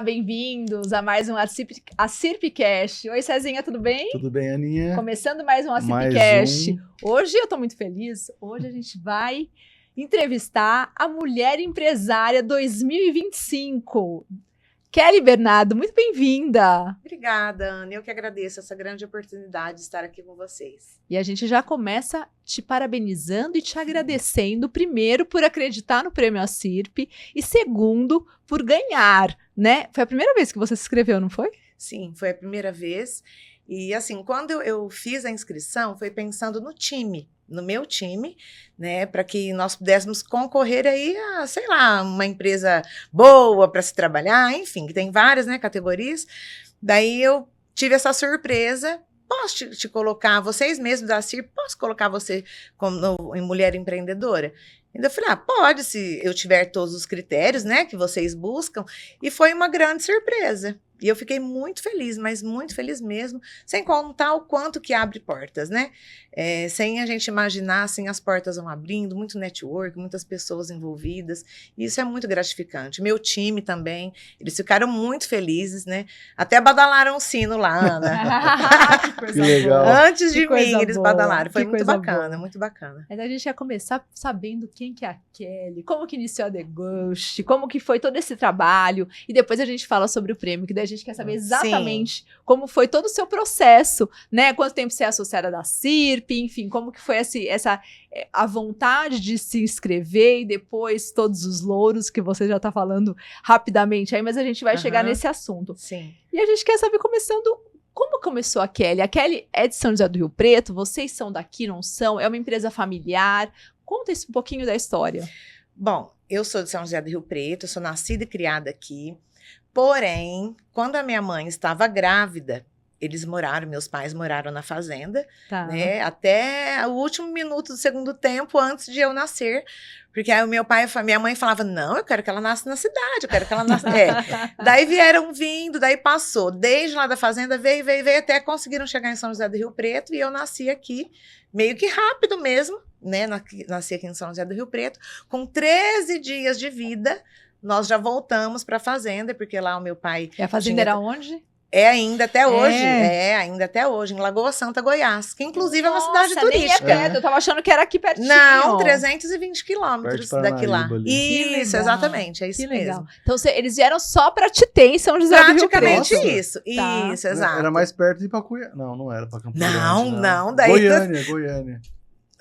Olá, bem-vindos a mais um ACIRPcast. Oi, Cezinha, tudo bem? Tudo bem, Aninha? Começando mais um ACIRPcast. Hoje eu tô muito feliz. Hoje a gente vai entrevistar a Mulher Empresária 2025. Kelly Bernardo, muito bem-vinda. Obrigada, Ana. Eu que agradeço essa grande oportunidade de estar aqui com vocês. E a gente já começa te parabenizando e te agradecendo, primeiro, por acreditar no Prêmio ACIRP e, segundo, por ganhar, né? Foi a primeira vez que você se inscreveu, não foi? Sim, foi a primeira vez. E, assim, quando eu fiz a inscrição, foi pensando no time, no meu time, né, para que nós pudéssemos concorrer aí a, sei lá, uma empresa boa para se trabalhar, enfim, que tem várias, né, categorias. Daí eu tive essa surpresa. Posso te colocar, vocês mesmos da CIRP, posso colocar você como em mulher empreendedora? Ainda eu falei, pode, se eu tiver todos os critérios, né, que vocês buscam. E foi uma grande surpresa. E eu fiquei muito feliz, mas muito feliz mesmo, sem contar o quanto que abre portas, né? Sem a gente imaginar, assim, as portas vão abrindo, muito network, muitas pessoas envolvidas, e isso é muito gratificante. Meu time também, eles ficaram muito felizes, né? Até badalaram o sino lá, Ana. Que coisa Que legal. boa. Antes de mim, eles badalaram. Foi muito bacana, muito bacana. Mas a gente ia começar sabendo quem que é a Kelly, como que iniciou a The Ghost, como que foi todo esse trabalho, e depois a gente fala sobre o prêmio, que daí a gente quer saber exatamente como foi todo o seu processo, né? Quanto tempo você é associada da CIRP, enfim, como que foi a vontade de se inscrever e depois todos os louros que você já tá falando rapidamente aí, mas a gente vai chegar nesse assunto. Sim. E a gente quer saber, como começou a Kelly? A Kelly é de São José do Rio Preto, vocês são daqui, não são? É uma empresa familiar? Conta um pouquinho da história. Bom, eu sou de São José do Rio Preto, sou nascida e criada aqui. Porém, quando a minha mãe estava grávida, meus pais moraram na fazenda, né, até o último minuto do segundo tempo antes de eu nascer, porque aí minha mãe falava, não, eu quero que ela nasça na cidade, eu quero que ela nasça... Daí vieram vindo, daí passou, desde lá da fazenda, veio, até conseguiram chegar em São José do Rio Preto, e eu nasci aqui, meio que rápido mesmo, né, nasci aqui em São José do Rio Preto, com 13 dias de vida, nós já voltamos para a fazenda, porque lá o meu pai... E a fazenda era onde? Ainda até hoje. Ainda até hoje, em Lagoa Santa, Goiás, que inclusive é uma cidade turística. Nem é perto, eu tava achando que era aqui pertinho. Não, 320 quilômetros daqui lá. Ali. Isso, exatamente, é isso mesmo. Então eles vieram só para Tité, em São José do Rio Preto. Praticamente isso, Tá. isso, exato. Era mais perto de ir pra Cuiabá. Não era pra Campo Grande. Não, daí... Goiânia.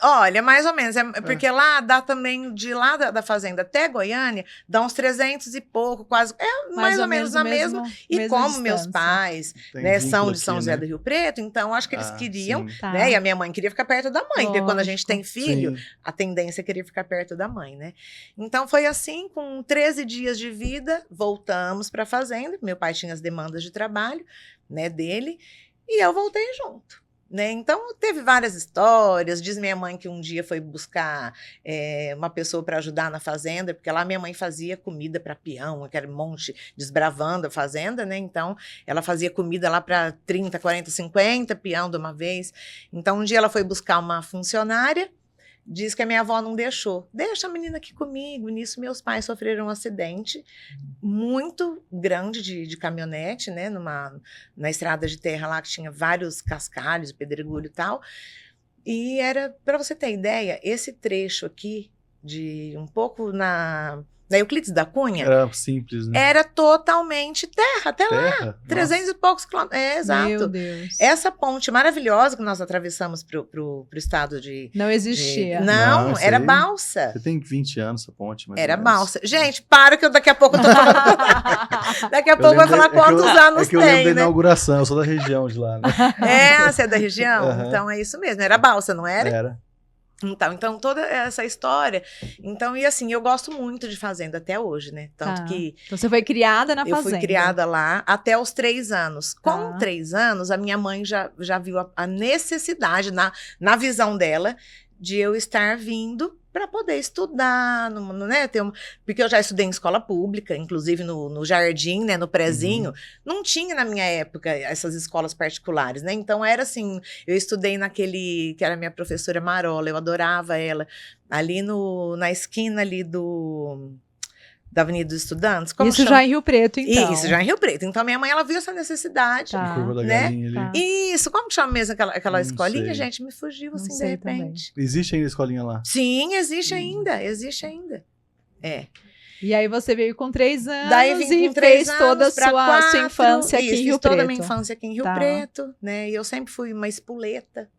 Olha, mais ou menos, porque lá dá também, de lá da fazenda até Goiânia, dá uns 300 e pouco, quase, mais ou menos na mesma. E como distância. Meus pais, né, são de São José do Rio Preto, então acho que eles queriam, né, e a minha mãe queria ficar perto da mãe, porque quando a gente tem filho, a tendência é querer ficar perto da mãe, né? Então foi assim, com 13 dias de vida, voltamos para a fazenda, meu pai tinha as demandas de trabalho, né, dele, e eu voltei junto. Né? Então, teve várias histórias. Diz minha mãe que um dia foi buscar uma pessoa para ajudar na fazenda, porque lá minha mãe fazia comida para peão, aquele monte, desbravando a fazenda, né? Então, ela fazia comida lá para 30, 40, 50 peão de uma vez. Então, um dia ela foi buscar uma funcionária, diz que a minha avó não deixou. Deixa a menina aqui comigo. Nisso, meus pais sofreram um acidente muito grande de caminhonete, né? Na estrada de terra lá, que tinha vários cascalhos, pedregulho e tal. E era, para você ter ideia, esse trecho aqui, de um pouco na Euclides da Cunha, era simples, né? Era totalmente terra, até lá. 300 e poucos quilômetros. Exato. Meu Deus. Essa ponte maravilhosa que nós atravessamos pro estado de... Não existia. Não, era balsa. Você tem 20 anos essa ponte, mas era balsa. Gente, para que eu daqui a pouco eu tô falando. Daqui a pouco vai falar quantos anos tem, eu lembro da né? inauguração, eu sou da região de lá, né? Você é da região? Então é isso mesmo. Era balsa, não era? Era. Então, toda essa história. Então, e assim, eu gosto muito de fazenda até hoje, né? Tanto que... Então, você foi criada na fazenda. Eu fui criada lá até os 3 anos. Com 3 anos, a minha mãe já viu a necessidade, na visão dela, de eu estar vindo para poder estudar, né? Porque eu já estudei em escola pública, inclusive no jardim, né? No prezinho. Não tinha na minha época essas escolas particulares, né? Então era assim, eu estudei naquele, que era minha professora Marola, eu adorava ela, ali na esquina ali da Avenida dos Estudantes. Isso já em Rio Preto, então. Isso, já em Rio Preto. Então, minha mãe, ela viu essa necessidade. Tá. Curva da né? Galinha ali. Isso, como que chama mesmo aquela escolinha, sei. gente? Me fugiu assim, Não de sei repente. também. Existe ainda a escolinha lá? Sim, existe ainda, existe ainda. É. E aí você veio com 3 anos Daí vim com e 3 fez toda a pra sua 4, infância aqui isso, em Rio fiz Preto. toda a minha infância aqui em Rio Preto, né? E eu sempre fui uma espoleta,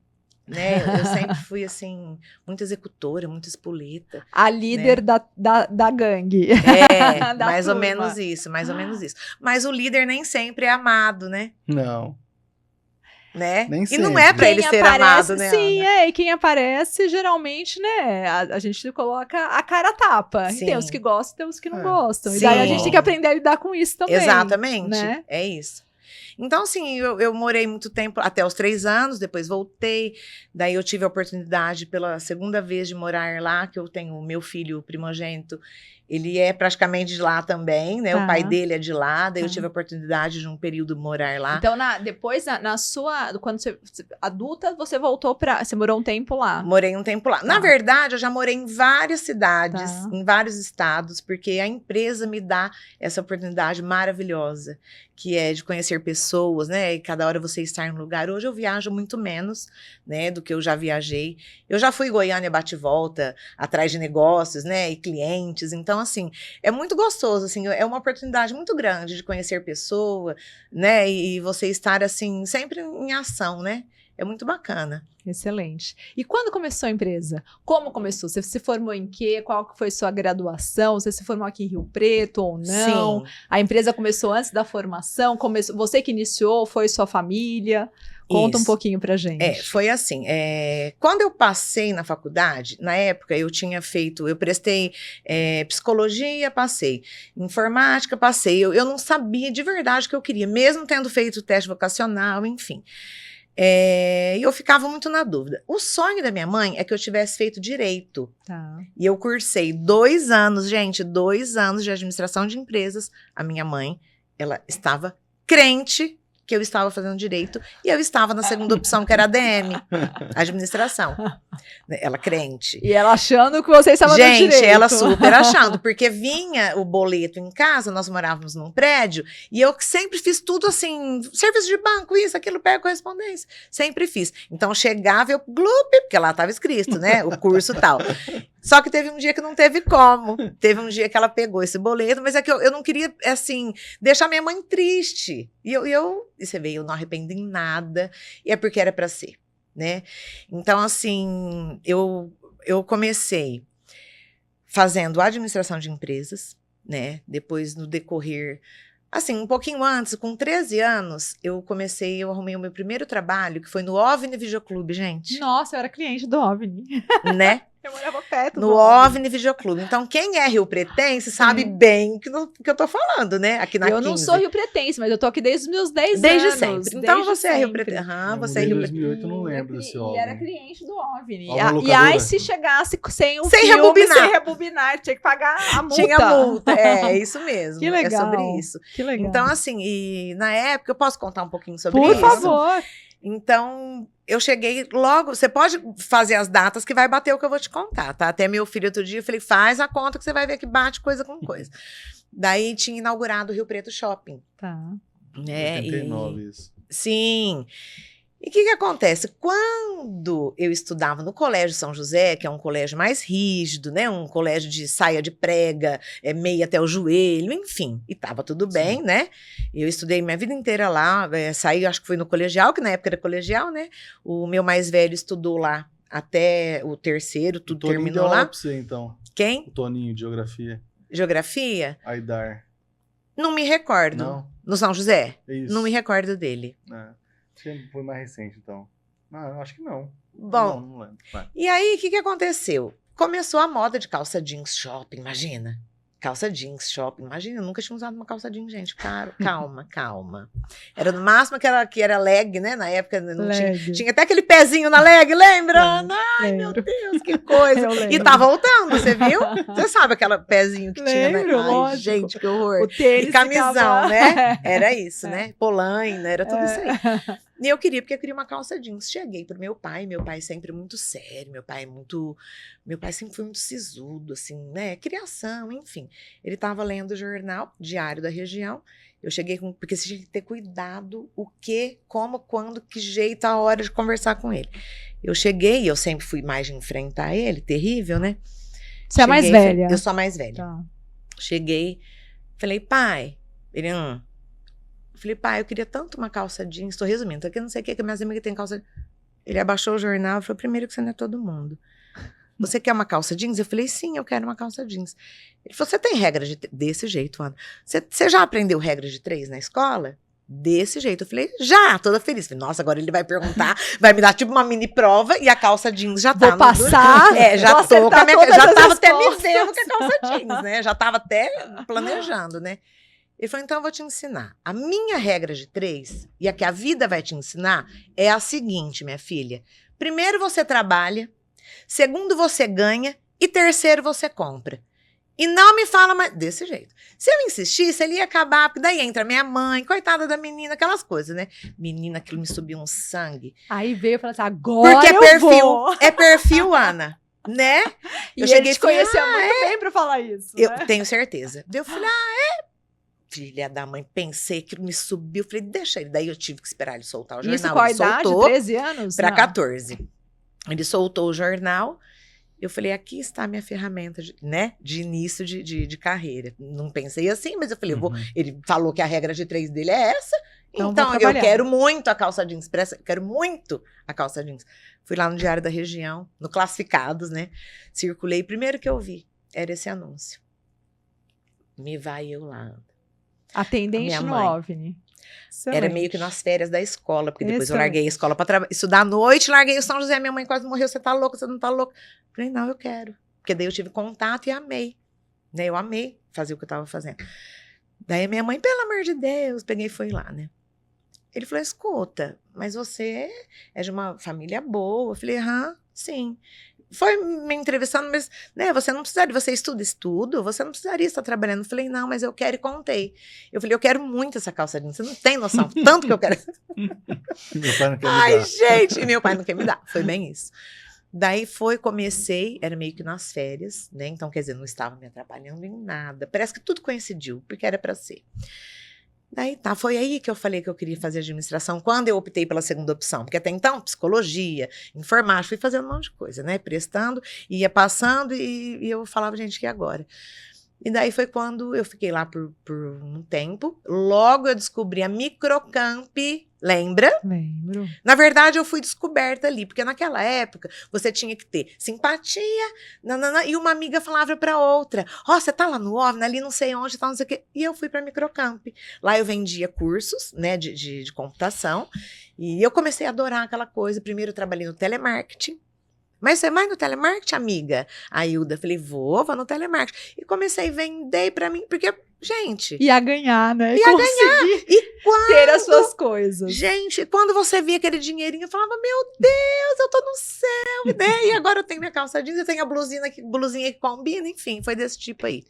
né? Eu sempre fui, assim, muito executora, muito espoleta. A líder, né? da gangue. É, da mais ou turma. menos isso, mais ou menos isso. Mas o líder nem sempre é amado, né? Não. Né? Nem e não é pra ele ser amado, né? Sim, Ana? e quem aparece, geralmente, né, a gente coloca a cara a tapa. Sim. E tem os que gostam, tem os que não gostam. Sim. E daí a gente tem que aprender a lidar com isso também. Exatamente, né? É isso. Então, assim, eu morei muito tempo, até os 3 anos, depois voltei. Daí eu tive a oportunidade, pela segunda vez, de morar lá, que eu tenho o meu filho primogênito. Ele é praticamente de lá também, né? Tá. O pai dele é de lá. Daí eu tive a oportunidade de um período morar lá. Então, depois, na sua... Quando você adulta, você voltou pra... Você morou um tempo lá. Morei um tempo lá. Tá. Na verdade, eu já morei em várias cidades, Tá. em vários estados, porque a empresa me dá essa oportunidade maravilhosa, que é de conhecer pessoas, né? E cada hora você estar em um lugar. Hoje eu viajo muito menos, né? Do que eu já viajei. Eu já fui Goiânia bate-volta, atrás de negócios, né? E clientes. Então, assim, é muito gostoso, assim. É uma oportunidade muito grande de conhecer pessoa, né? E você estar, assim, sempre em ação, né? É muito bacana. Excelente. E quando começou a empresa? Como começou? Você se formou em quê? Qual que foi sua graduação? Você se formou aqui em Rio Preto ou não? Sim. A empresa começou antes da formação? Você que iniciou? Foi sua família? Conta um pouquinho pra gente. Foi assim, quando eu passei na faculdade, na época eu prestei psicologia, passei, informática, passei, eu não sabia de verdade o que eu queria, mesmo tendo feito o teste vocacional, enfim. E eu ficava muito na dúvida. O sonho da minha mãe é que eu tivesse feito direito. Tá. E eu cursei 2 anos, gente, 2 anos de administração de empresas. A minha mãe, ela estava crente que eu estava fazendo direito, e eu estava na segunda opção, que era ADM, administração. Ela crente. E ela achando que você estava no direito. Gente, ela super achando, porque vinha o boleto em casa, nós morávamos num prédio, e eu sempre fiz tudo assim, serviço de banco, isso, aquilo, pega correspondência, sempre fiz. Então, chegava, eu, glup, porque lá estava escrito, né, o curso tal. Só que teve um dia que não teve como. Teve um dia que ela pegou esse boleto, mas é que eu não queria, assim, deixar minha mãe triste. E você vê, eu não arrependo em nada, e é porque era para ser, né? Então, assim, eu comecei fazendo administração de empresas, né? Depois, no decorrer, assim, um pouquinho antes, com 13 anos, eu arrumei o meu primeiro trabalho, que foi no OVNI Videoclube, gente. Nossa, eu era cliente do OVNI. Né? Eu morava perto no OVNI Videoclube. Então, quem é rio-pretense sabe bem o que eu tô falando, né? Aqui na 15. Eu não sou rio-pretense, mas eu tô aqui desde os meus 10 desde anos. Sempre. Então, você é rio-pretense. Você é rio-pretense. Em 2008 eu não lembro desse OVNI. E era cliente do OVNI. E aí, se chegasse sem o sem filme, rebobinar. sem rebobinar, tinha que pagar a multa. Tinha multa, isso mesmo. Que legal. É sobre isso. Que legal. Então, assim, e na época, eu posso contar um pouquinho sobre Por isso? Por favor. Então, eu cheguei logo, você pode fazer as datas que vai bater o que eu vou te contar, tá? Até meu filho outro dia, eu falei, faz a conta que você vai ver que bate coisa com coisa. Daí tinha inaugurado o Rio Preto Shopping. Tá. Né? 89 isso. Sim. E o que acontece? Quando eu estudava no Colégio São José, que é um colégio mais rígido, né? Um colégio de saia de prega, meia até o joelho, enfim. E tava tudo bem, né? Eu estudei minha vida inteira lá, saí, acho que foi no colegial, que na época era colegial, né? O meu mais velho estudou lá até o terceiro, tudo terminou lá. Pra você, então. Quem? O Toninho, de Geografia. Geografia? Aidar. Não me recordo. Não? No São José? É isso. Não me recordo dele. Foi mais recente, então. Não, acho que não. Bom, não lembro. Vai. E aí, o que aconteceu? Começou a moda de calça jeans shopping, imagina. Calça jeans shopping, imagina, eu nunca tinha usado uma calça jeans, gente. Calma. Era no máximo que era leg, né? Na época não tinha até aquele pezinho na leg, lembra? Ai, meu Deus, que coisa. E tá voltando, você viu? Você sabe aquele pezinho que tinha, né? Ai, gente, que horror. O tênis e camisão, ficava... né? Era isso, né? Polaina, era tudo isso aí. E eu queria, porque eu queria uma calça jeans. Cheguei pro meu pai sempre muito sério, meu pai sempre foi muito sisudo, assim, né, criação, enfim. Ele tava lendo o jornal, Diário da Região, eu cheguei porque você tinha que ter cuidado, o que, como, quando, que jeito, a hora de conversar com ele. Eu cheguei, eu sempre fui mais de enfrentar ele, terrível, né? Você é mais velha? Eu sou a mais velha. Tá. Cheguei, falei, pai, ele, falei, pai, eu queria tanto uma calça jeans, tô resumindo, aqui não sei o que minhas amigas têm calça. Ele abaixou o jornal e falou, primeiro que você não é todo mundo. Você quer uma calça jeans? Eu falei, sim, eu quero uma calça jeans. Ele falou, você tem regra desse jeito, Ana? Você já aprendeu regra de 3 na escola? Desse jeito. Eu falei, já, toda feliz. Falei, nossa, agora ele vai perguntar, vai me dar tipo uma mini prova e a calça jeans já tá. Vou passar. Já tô com a minha, já tava até me vendo com a calça jeans, né? Já tava até planejando, né? Ele falou, então eu vou te ensinar. A minha regra de 3, e a que a vida vai te ensinar, é a seguinte, minha filha. Primeiro você trabalha, segundo você ganha e terceiro você compra. E não me fala mais desse jeito. Se eu insistisse, ele ia acabar, porque daí entra minha mãe, coitada da menina, aquelas coisas, né? Menina, aquilo me subiu um sangue. Aí veio e falou assim, agora porque eu vou. É perfil, Ana, né? E ele te conhecia muito bem pra falar isso, Eu né? tenho certeza. Eu falei, filha da mãe, pensei que me subiu. Falei, deixa ele. Daí eu tive que esperar ele soltar o jornal. Isso com a idade? 13 anos? Para 14. Ele soltou o jornal. Eu falei, aqui está a minha ferramenta, né, de início de carreira. Não pensei assim, mas eu falei, ele falou que a regra de 3 dele é essa, então eu quero muito a calça jeans, quero muito a calça jeans. Fui lá no Diário da Região, no Classificados, né, circulei, primeiro que eu vi, era esse anúncio. Me vai eu lá. Atendente no OVNI. Excelente. Era meio que nas férias da escola, porque depois eu larguei a escola para estudar à noite, larguei o São José, minha mãe quase morreu, você tá louca, você não tá louca? Falei, não, eu quero. Porque daí eu tive contato e amei. Né? Eu amei fazer o que eu tava fazendo. Daí a minha mãe, pelo amor de Deus, peguei e fui lá, né? Ele falou, escuta, mas você é de uma família boa. Eu falei, sim. Foi me entrevistando, mas, né, você não precisaria, você estudo, você não precisaria estar trabalhando. Eu falei, não, mas eu quero e contei. Eu falei, eu quero muito essa calça jeans, você não tem noção, tanto que eu quero. Meu pai não quer me dar. Ai, gente, meu pai não quer me dar, foi bem isso. Daí comecei, era meio que nas férias, né, então, quer dizer, não estava me atrapalhando em nada, parece que tudo coincidiu, porque era para ser. Daí foi aí que eu falei que eu queria fazer administração, quando eu optei pela segunda opção, porque até então, psicologia, informática, fui fazendo um monte de coisa, né, prestando, ia passando e eu falava, gente, que agora? E daí foi quando eu fiquei lá por um tempo, logo eu descobri a Microcamp, lembra? Lembro. Na verdade, eu fui descoberta ali, porque naquela época, você tinha que ter simpatia, e uma amiga falava pra outra, você tá lá no OVNI, ali não sei onde, tá, não sei o quê. E eu fui pra Microcamp. Lá eu vendia cursos, né, de computação, e eu comecei a adorar aquela coisa. Primeiro eu trabalhei no telemarketing. Mas você vai no telemarketing, amiga? A Hilda, falei, vou no telemarketing. E comecei a vender pra mim, porque, gente... Ia ganhar, né? Ia ganhar. E quando... ter as suas coisas. Gente, quando você via aquele dinheirinho, eu falava, meu Deus, eu tô no céu, né? E agora eu tenho minha calça jeans, eu tenho a blusinha que combina, enfim, foi desse tipo aí.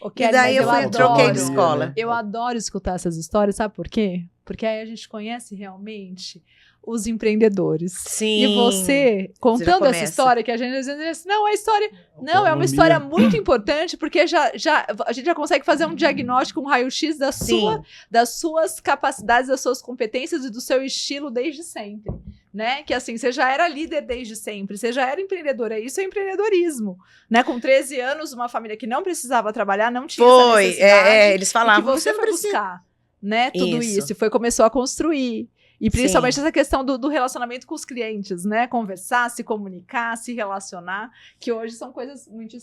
Okay, e daí eu troquei de escola. Eu adoro escutar essas histórias, sabe por quê? Porque aí a gente conhece realmente os empreendedores. Sim. E você, contando essa história, que a gente às vezes diz, não, a história... Não, é uma história muito importante, porque a gente já consegue fazer um diagnóstico, um raio-x das suas capacidades, das suas competências e do seu estilo desde sempre. Né? Que assim, você já era líder desde sempre, você já era empreendedora, isso é empreendedorismo, né? Com 13 anos, uma família que não precisava trabalhar, não tinha essa necessidade, eles falavam, que você foi buscar, né? Tudo isso, e começou a construir. E principalmente essa questão do relacionamento com os clientes, né? Conversar, se comunicar, se relacionar, que hoje são coisas muito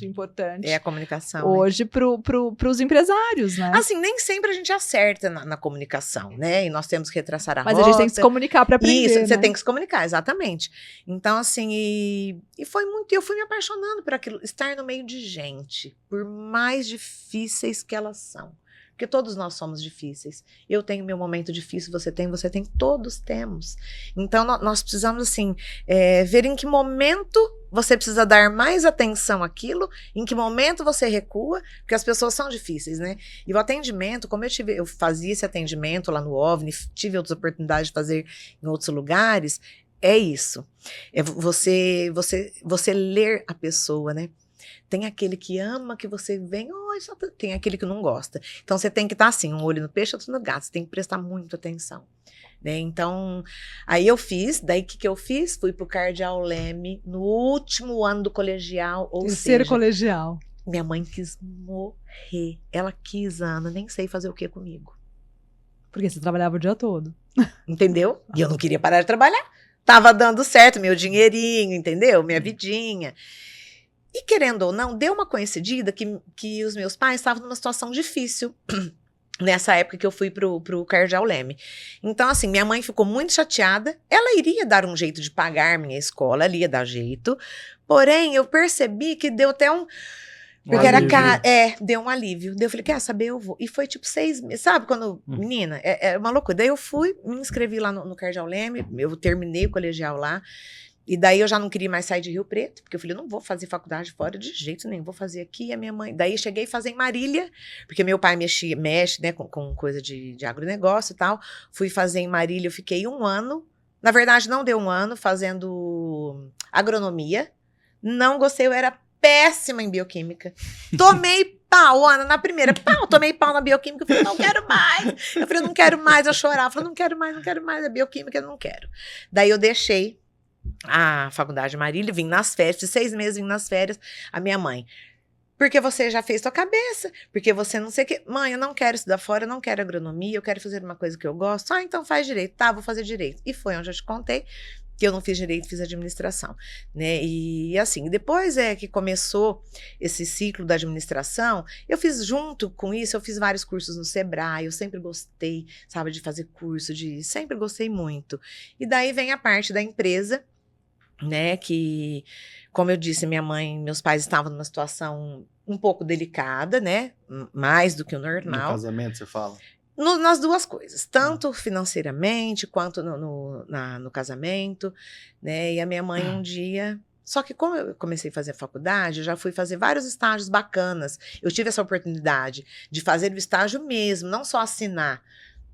importantes. É a comunicação. Hoje, para os empresários, né? Assim, nem sempre a gente acerta na comunicação, né? E nós temos que retraçar a rota. Mas a gente tem que se comunicar para aprender, Isso, né? você tem que se comunicar, exatamente. Então, assim, e foi muito... Eu fui me apaixonando por aquilo, estar no meio de gente, por mais difíceis que elas são. Porque todos nós somos difíceis. Eu tenho meu momento difícil, você tem, todos temos. Então, nós precisamos, assim, ver em que momento você precisa dar mais atenção àquilo, em que momento você recua, porque as pessoas são difíceis, né? E o atendimento, como eu fazia esse atendimento lá no OVNI, tive outras oportunidades de fazer em outros lugares, é isso. É você ler a pessoa, né? Tem aquele que ama, que você vem, tem aquele que não gosta. Então, você tem que estar assim, um olho no peixe, outro no gato. Você tem que prestar muita atenção. Né? Então, aí o que eu fiz? Fui pro Cardeal Leme no último ano do colegial, ou Terceiro seja, colegial. Minha mãe quis morrer. Ela quis, Ana, nem sei fazer o que comigo. Porque você trabalhava o dia todo. Entendeu? E eu não queria parar de trabalhar. Tava dando certo meu dinheirinho, entendeu? Minha vidinha. E querendo ou não, deu uma coincidida que os meus pais estavam numa situação difícil nessa época que eu fui pro Cardeal Leme. Então, assim, minha mãe ficou muito chateada. Ela iria dar um jeito de pagar minha escola, ela ia dar jeito. Porém, eu percebi que deu até um... Porque era deu um alívio. Daí eu falei, quer saber, eu vou. E foi tipo 6 meses, sabe? Quando, menina, é uma loucura. Daí eu fui, me inscrevi lá no Cardeal Leme, eu terminei o colegial lá. E daí eu já não queria mais sair de Rio Preto, porque eu falei, não vou fazer faculdade fora de jeito nenhum, vou fazer aqui. E a minha mãe, daí cheguei a fazer em Marília, porque meu pai mexe, né, com coisa de agronegócio e tal. Fui fazer em Marília, eu fiquei 1 ano. Na verdade, não deu 1 ano, fazendo agronomia. Não gostei, eu era péssima em bioquímica. Tomei pau, Ana, na primeira. Tomei pau na bioquímica. Eu falei, não quero mais. Eu falei, não quero mais. Eu chorava. Eu falei, não quero mais. A bioquímica eu não quero. Daí eu deixei a faculdade de Marília, vim nas férias, de 6 meses vim nas férias. A minha mãe, porque você já fez tua cabeça, porque você não sei o que. Mãe, eu não quero estudar fora, eu não quero agronomia, eu quero fazer uma coisa que eu gosto. Então faz direito. Tá, vou fazer direito. E foi onde eu te contei que eu não fiz direito, fiz administração, né? E assim, depois que começou esse ciclo da administração, eu fiz junto com isso, eu fiz vários cursos no Sebrae, eu sempre gostei, sabe, de fazer curso, sempre gostei muito. E daí vem a parte da empresa, né, que, como eu disse, meus pais estavam numa situação um pouco delicada, né, mais do que o normal. No casamento, você fala? Nas duas coisas, tanto financeiramente quanto no casamento, né? E a minha mãe um dia... Só que como eu comecei a fazer a faculdade, eu já fui fazer vários estágios bacanas. Eu tive essa oportunidade de fazer o estágio mesmo, não só assinar,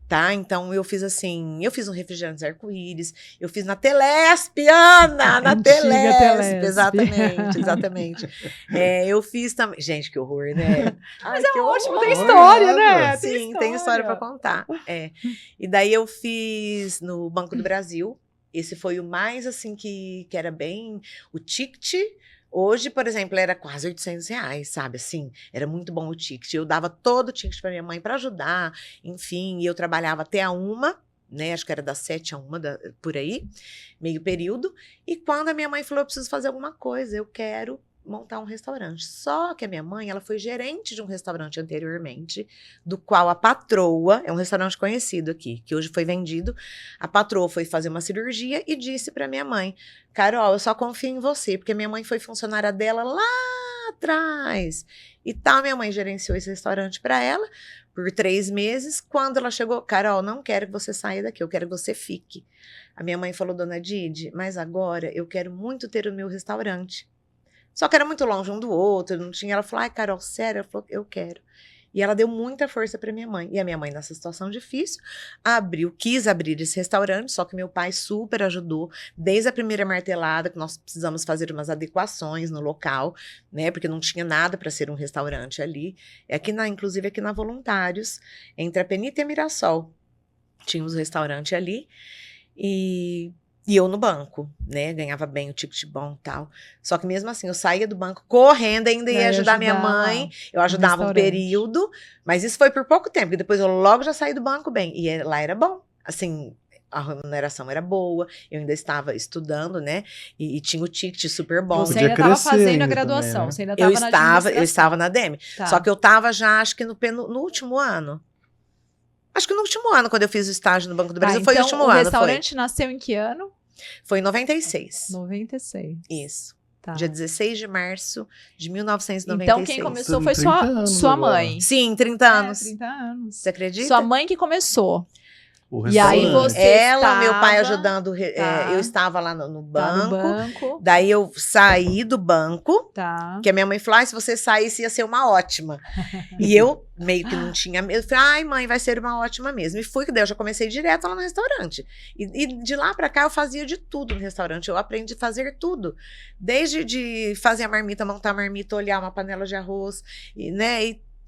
tá? Então, eu fiz assim, eu fiz um refrigerante arco-íris, eu fiz na Telesp, Ana, na Telesp, exatamente. Eu fiz também, gente, que horror, né? Mas é ótimo, tem história, né? Sim, tem história pra contar, E daí eu fiz no Banco do Brasil, esse foi o mais, assim, que era bem, o ticket. Hoje, por exemplo, era quase R$800, sabe, assim, era muito bom o ticket, eu dava todo o ticket para minha mãe para ajudar, enfim, e eu trabalhava até a 1, né, acho que era das 7 a 1, por aí, meio período, e quando a minha mãe falou, eu preciso fazer alguma coisa, eu quero montar um restaurante. Só que a minha mãe, ela foi gerente de um restaurante anteriormente, do qual a patroa, é um restaurante conhecido aqui, que hoje foi vendido, a patroa foi fazer uma cirurgia e disse para minha mãe, Carol, eu só confio em você, porque minha mãe foi funcionária dela lá atrás. E tal, minha mãe gerenciou esse restaurante para ela por 3 meses. Quando ela chegou, Carol, não quero que você saia daqui, eu quero que você fique. A minha mãe falou, dona Didi, mas agora eu quero muito ter o meu restaurante. Só que era muito longe um do outro, não tinha. Ela falou, ai, Carol, sério? Ela falou, eu quero. E ela deu muita força para minha mãe. E a minha mãe, nessa situação difícil, quis abrir esse restaurante, só que meu pai super ajudou, desde a primeira martelada, que nós precisamos fazer umas adequações no local, né? Porque não tinha nada para ser um restaurante ali. Inclusive aqui na Voluntários, entre a Penita e a Mirassol. Tínhamos um restaurante ali. E eu no banco, né? Ganhava bem o ticket bom e tal. Só que mesmo assim, eu saía do banco correndo, ainda ia ajudar minha mãe. Eu ajudava um período, mas isso foi por pouco tempo. E depois eu logo já saí do banco bem. E lá era bom. Assim, a remuneração era boa. Eu ainda estava estudando, né? E tinha o ticket super bom. Você ainda estava fazendo a graduação. Também, né? Você ainda estava eu estava na DEME. Tá. Só que eu estava já, acho que no último ano. Acho que no último ano, quando eu fiz o estágio no Banco do Brasil, foi o último ano. O restaurante nasceu em que ano? Foi em 96. 96. Isso. Tá. Dia 16 de março de 1996. Então, quem começou foi sua mãe. Sim, 30 anos. 30 anos. Você acredita? Sua mãe que começou. E aí você Ela, meu pai ajudando, eu estava lá no banco. Tá no banco. Daí eu saí do banco, Tá. que a minha mãe falou, se você saísse ia ser uma ótima. E eu meio que não tinha medo. Falei, ai mãe, vai ser uma ótima mesmo. E fui, que daí eu já comecei direto lá no restaurante. E de lá pra cá eu fazia de tudo no restaurante. Eu aprendi a fazer tudo. Desde de fazer a marmita, montar a marmita, olhar uma panela de arroz, e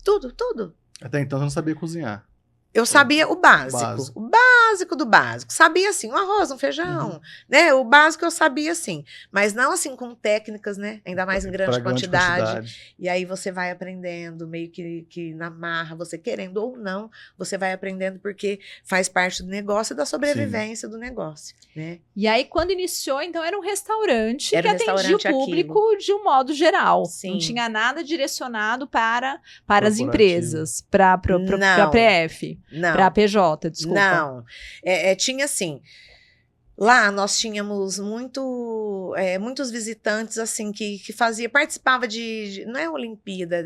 tudo. Até então você não sabia cozinhar. Eu sabia o básico. O básico do básico. Sabia, assim, um arroz, um feijão, né? O básico eu sabia, assim. Mas não, assim, com técnicas, né? Ainda mais em grande quantidade. E aí você vai aprendendo, meio que na marra, você querendo ou não, você vai aprendendo porque faz parte do negócio e da sobrevivência do negócio, né? E aí, quando iniciou, então, era um restaurante era que atendia o público de um modo geral. Sim. Não tinha nada direcionado para as empresas, para a PF. Não. Para a PJ, desculpa. Não. Tinha assim. Lá nós tínhamos muitos visitantes assim que participava de não é Olimpíada,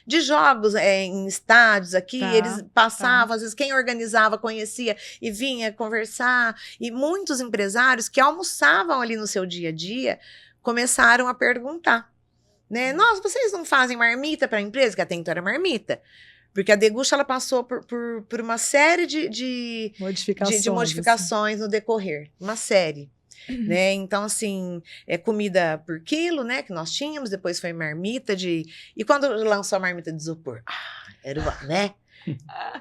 de jogos em estádios aqui. Tá, eles passavam, às vezes quem organizava conhecia e vinha conversar. E muitos empresários que almoçavam ali no seu dia a dia começaram a perguntar, né? Nossa, vocês não fazem marmita para a empresa? Que até então era marmita. Porque a Degusta ela passou por uma série de modificações no decorrer. Uma série. Né? Então, assim, comida por quilo, né? Que nós tínhamos. Depois foi marmita de... E quando lançou a marmita de isopor? Era uma, né?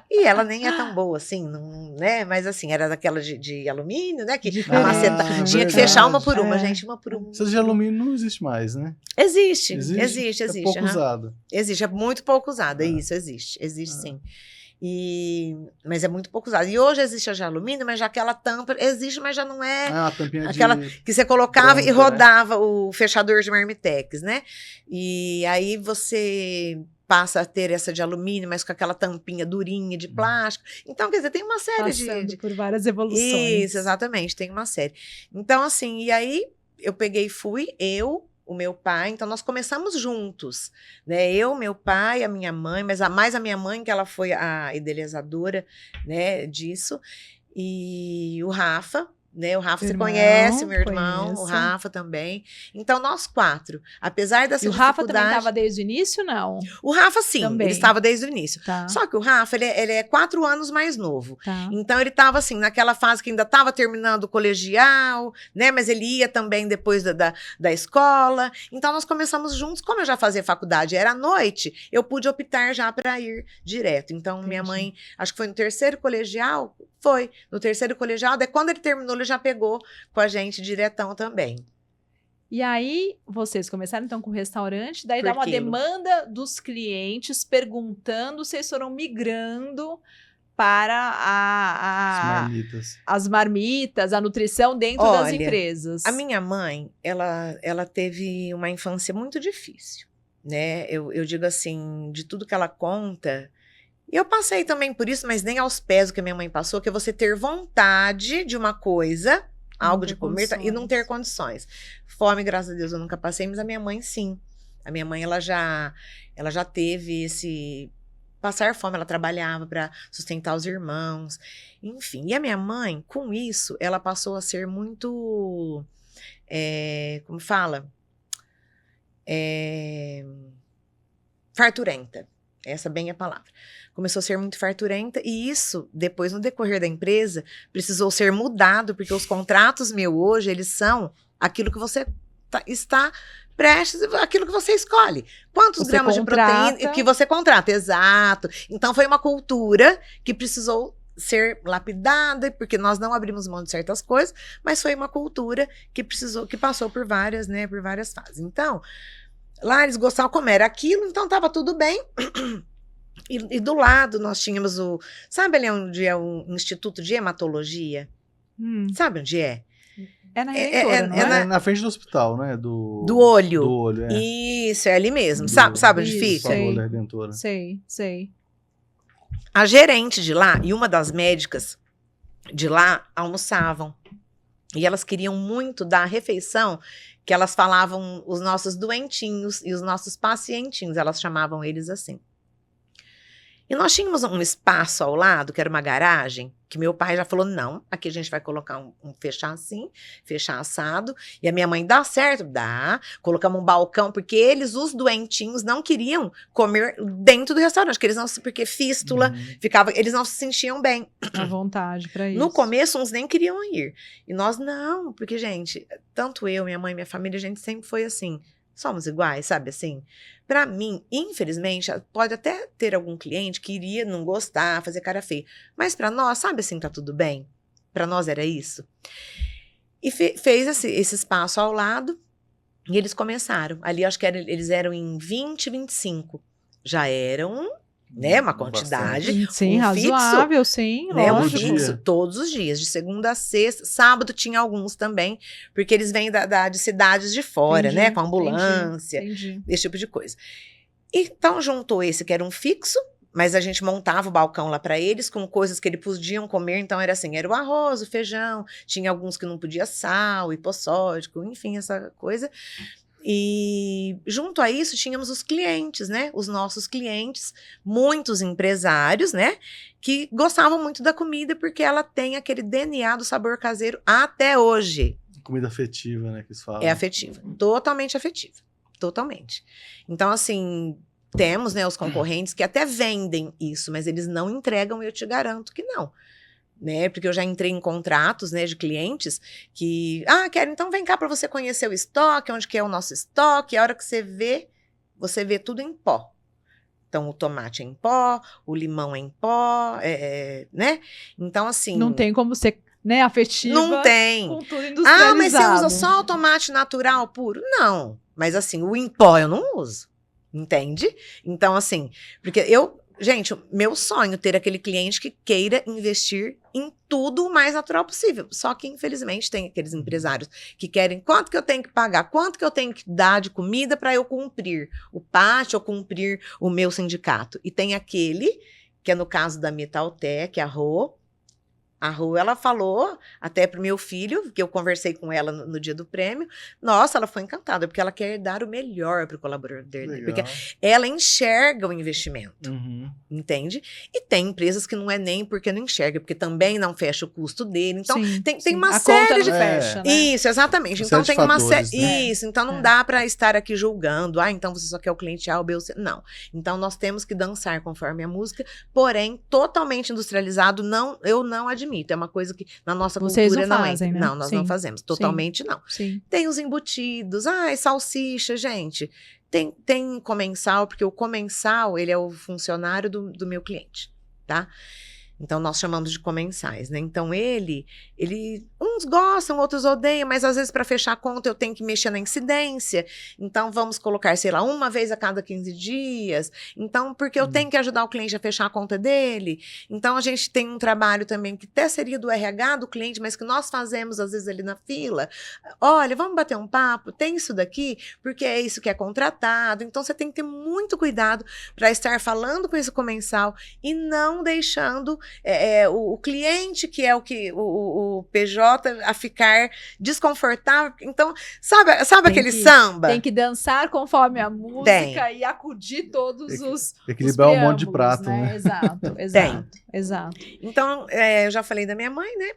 E ela nem é tão boa assim, não, né? Mas assim, era daquela de alumínio, né? Que a maceta tinha que fechar uma por uma, gente, uma por uma. Essas de alumínio não existe mais, né? Existe. É pouco usado. Existe, é muito pouco usado, isso, existe sim. Mas é muito pouco usado. E hoje existe a de alumínio, mas já aquela tampa existe, mas já não é a tampinha aquela que você colocava branca, e rodava, né? O fechador de marmitex, né? E aí você passa a ter essa de alumínio, mas com aquela tampinha durinha de plástico. Então, quer dizer, tem uma série por várias evoluções. Isso, exatamente, tem uma série. Então, assim, e aí eu peguei e fui, o meu pai, então nós começamos juntos, né? Eu, meu pai, a minha mãe, mas mais a minha mãe, que ela foi a idealizadora, né, disso, e o Rafa, né? O Rafa você conhece, meu irmão, o Rafa também. Então, nós 4, apesar dessa dificuldade... E o Rafa também estava desde o início, não? O Rafa, sim, também. Ele estava desde o início. Tá. Só que o Rafa, ele é 4 anos mais novo. Tá. Então, ele estava, assim, naquela fase que ainda estava terminando o colegial, né? Mas ele ia também depois da escola. Então, nós começamos juntos. Como eu já fazia faculdade, era à noite, eu pude optar já para ir direto. Então, Entendi. Minha mãe, acho que foi no 3º colegial... Foi. No 3º colegial, daí quando ele terminou, ele já pegou com a gente diretão também. E aí, vocês começaram então com o restaurante, daí dá uma demanda dos clientes perguntando se eles foram migrando para as marmitas, a nutrição dentro das empresas. A minha mãe, ela teve uma infância muito difícil, né? Eu digo assim, de tudo que ela conta... E eu passei também por isso, mas nem aos pés do que a minha mãe passou, que é você ter vontade de uma coisa, algo de comer, e não ter condições. Fome, graças a Deus, eu nunca passei, mas a minha mãe, sim. A minha mãe, ela já teve esse... Passar fome, ela trabalhava para sustentar os irmãos, enfim. E a minha mãe, com isso, ela passou a ser muito... como fala? Farturenta. Essa bem é a palavra. Começou a ser muito farturenta e isso, depois, no decorrer da empresa, precisou ser mudado, porque os contratos meus hoje, eles são aquilo que você está prestes, aquilo que você escolhe. Quantos gramas de proteína que você contrata, exato. Então, foi uma cultura que precisou ser lapidada, porque nós não abrimos mão de certas coisas, mas foi uma cultura que passou por várias, né, por várias fases. Então, lá eles gostavam como era aquilo, então estava tudo bem. E do lado nós tínhamos sabe ali onde é o Instituto de Hematologia? Sabe onde é? É na Redentora, não é? É na frente do hospital, né? Do olho. Do olho, é. Isso, é ali mesmo. Sabe onde fica? Sei. A gerente de lá e uma das médicas de lá almoçavam. E elas queriam muito dar a refeição que elas falavam os nossos doentinhos e os nossos pacientinhos, elas chamavam eles assim. E nós tínhamos um espaço ao lado, que era uma garagem, que meu pai já falou, não, aqui a gente vai colocar fechar assim, fechar assado. E a minha mãe, dá certo? Dá. Colocamos um balcão, porque os doentinhos, não queriam comer dentro do restaurante, porque fístula, eles não se sentiam bem. À vontade para isso. No começo, uns nem queriam ir. E nós, não, porque, gente, tanto eu, minha mãe, minha família, a gente sempre foi assim, somos iguais, sabe assim? Pra mim, infelizmente, pode até ter algum cliente que iria não gostar, fazer cara feia. Mas pra nós, sabe assim, tá tudo bem? Pra nós era isso. E fez esse espaço ao lado e eles começaram. Ali, acho que eles eram em 20, 25. Já eram, né, uma quantidade. Sim, razoável, sim, né, um fixo, todos os dias, de segunda a sexta. Sábado tinha alguns também, porque eles vêm de cidades de fora, né, com ambulância, esse tipo de coisa. Então, juntou esse que era um fixo, mas a gente montava o balcão lá para eles, com coisas que eles podiam comer, então era assim, era o arroz, o feijão, tinha alguns que não podia sal, hipossódico, enfim, essa coisa. E junto a isso tínhamos os clientes, né? Os nossos clientes, muitos empresários, né? Que gostavam muito da comida porque ela tem aquele DNA do sabor caseiro até hoje. Comida afetiva, né? Que eles falam. É afetiva, totalmente afetiva, totalmente. Então, assim, temos, né, os concorrentes que até vendem isso, mas eles não entregam, eu te garanto que não. Né, porque eu já entrei em contratos, né, de clientes que, quero, então vem cá para você conhecer o estoque, onde que é o nosso estoque, a hora que você vê tudo em pó. Então, o tomate é em pó, o limão é em pó, né? Então, assim... Não tem como ser, né, afetiva. Não tem. Com tudo industrializado. Mas você usa só o tomate natural puro? Não. Mas, assim, o em pó eu não uso. Entende? Então, assim, porque gente, meu sonho é ter aquele cliente que queira investir em tudo o mais natural possível. Só que, infelizmente, tem aqueles empresários que querem quanto que eu tenho que pagar, quanto que eu tenho que dar de comida para eu cumprir o pátio ou cumprir o meu sindicato. E tem aquele, que é no caso da Metaltec, a Rô. A Rô, ela falou até pro meu filho, que eu conversei com ela no dia do prêmio, nossa, ela foi encantada, porque ela quer dar o melhor pro colaborador dele, porque ela enxerga o investimento, entende? E tem empresas que não é nem porque não enxerga, porque também não fecha o custo dele, então tem uma série de... fecha, né? Isso, exatamente, então tem uma série... Isso, então não dá para estar aqui julgando, então você só quer o cliente A, o B, o C, não. Então nós temos que dançar conforme a música, porém, totalmente industrializado, eu não admito. É uma coisa que na nossa cultura não é. Né? Não, nós não fazemos. Totalmente não. Sim. Tem os embutidos, salsicha, gente. Tem comensal, porque o comensal, ele é o funcionário do meu cliente, tá? Então, nós chamamos de comensais, né? Então, uns gostam, outros odeiam, mas às vezes para fechar a conta eu tenho que mexer na incidência. Então, vamos colocar, sei lá, uma vez a cada 15 dias. Então, porque eu tenho que ajudar o cliente a fechar a conta dele. Então, a gente tem um trabalho também que até seria do RH do cliente, mas que nós fazemos às vezes ali na fila. Olha, vamos bater um papo, tem isso daqui, porque é isso que é contratado. Então, você tem que ter muito cuidado para estar falando com esse comensal e não deixando o cliente, que é o PJ, a ficar desconfortável. Então, sabe aquele samba? Tem que dançar conforme a música e acudir todos os equilibrar um monte de prato, né? Exato. Então, eu já falei da minha mãe, né?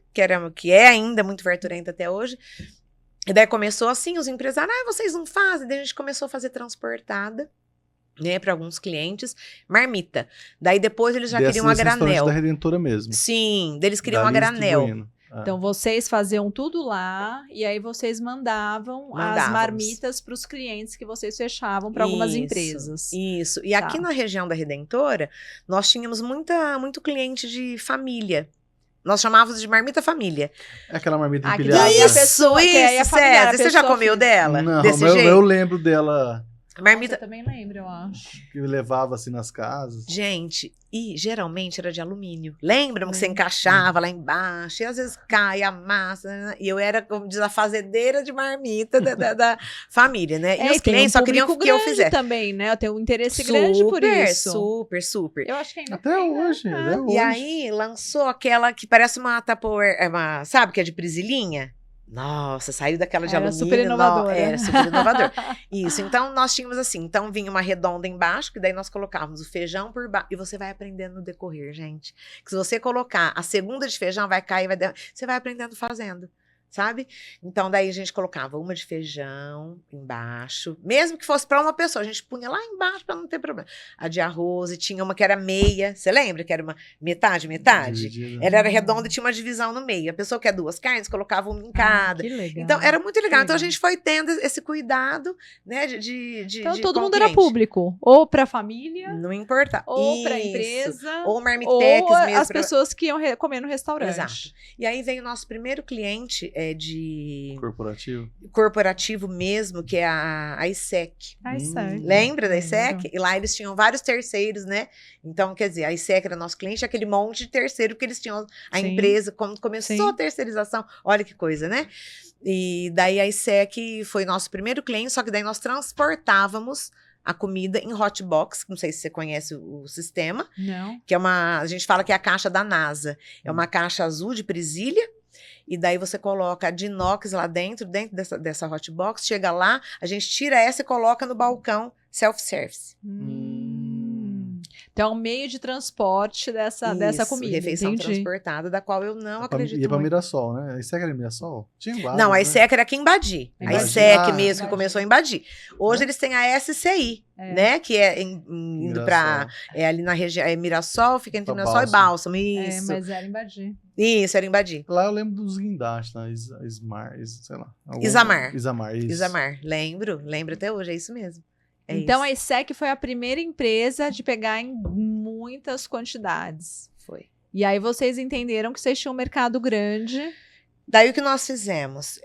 Que é ainda muito verturenta até hoje. E daí começou assim, os empresários, vocês não fazem? Daí a gente começou a fazer transportada, né, para alguns clientes, marmita. Daí depois eles já queriam a granel. Da Redentora mesmo. Sim, eles queriam a granel. Então vocês faziam tudo lá e aí vocês mandavam as marmitas para os clientes que vocês fechavam para algumas empresas. Isso. E aqui na região da Redentora, nós tínhamos muito cliente de família. Nós chamávamos de marmita família. É aquela marmita empilhada. Isso, César. Você já comeu dela? Não, desse jeito? Eu lembro dela. Marmita... Eu também lembro, eu acho. Que levava assim nas casas. Gente, e geralmente era de alumínio. Lembram que você encaixava lá embaixo? E às vezes cai a massa. Né? E eu era, como diz, a fazendeira de marmita da família, né? E os clientes só queriam que eu fizesse. Também, né? Eu tenho um interesse grande por isso. Super. Eu acho que ainda até hoje. E aí lançou aquela que parece uma Tupperware, sabe que é de prisilinha? Nossa, saiu daquela de Era alumínio. super inovadora. Era super inovador. Isso, então nós tínhamos assim, então vinha uma redonda embaixo, que daí nós colocávamos o feijão por baixo, e você vai aprendendo no decorrer, gente. Que se você colocar a segunda de feijão, vai cair, você vai aprendendo fazendo. Sabe? Então, daí a gente colocava uma de feijão embaixo, mesmo que fosse para uma pessoa, a gente punha lá embaixo para não ter problema. A de arroz, e tinha uma que era meia, você lembra? Que era uma metade? Ela era redonda e tinha uma divisão no meio. A pessoa que é 2 carnes, colocava uma em cada. Que legal. Então, era muito legal. Então, a gente foi tendo esse cuidado, né, então, todo mundo era público. Ou para a família. Não importa. Ou para a empresa. Ou marmitex ou mesmo. as pessoas que iam comer no restaurante. Exato. E aí veio o nosso primeiro cliente, de corporativo mesmo, que é a ISEC. A ISEC. Lembra da ISEC? E lá eles tinham vários terceiros, né? Então, quer dizer, a ISEC era nosso cliente, aquele monte de terceiro, porque eles tinham a empresa, quando começou a terceirização, olha que coisa, né? E daí a ISEC foi nosso primeiro cliente, só que daí nós transportávamos a comida em hot box, não sei se você conhece o sistema. Não. Que é a gente fala que é a caixa da NASA. É uma caixa azul de presilha, e daí você coloca a de inox lá dentro dessa hot box, chega lá, a gente tira essa e coloca no balcão self-service. Então, é um meio de transporte dessa comida. Refeição transportada, da qual eu não acredito. Ia pra Mirassol, né? A ISEC era Mirassol? Tinha vários, não, a ISEC era aqui em Badi. A ISEC mesmo que começou em Badi. Hoje eles têm a SCI, né? Que é indo pra... É ali na região... É Mirassol, fica entre Mirassol e Bálsamo. Isso. Mas era em Badi. Isso, era em Badi. Lá eu lembro dos guindastes, né? sei lá. Isamar, isso. Isamar. Lembro até hoje, é isso mesmo. Então, a ISEC foi a primeira empresa de pegar em muitas quantidades. Foi. E aí vocês entenderam que vocês tinham um mercado grande. Daí o que nós fizemos?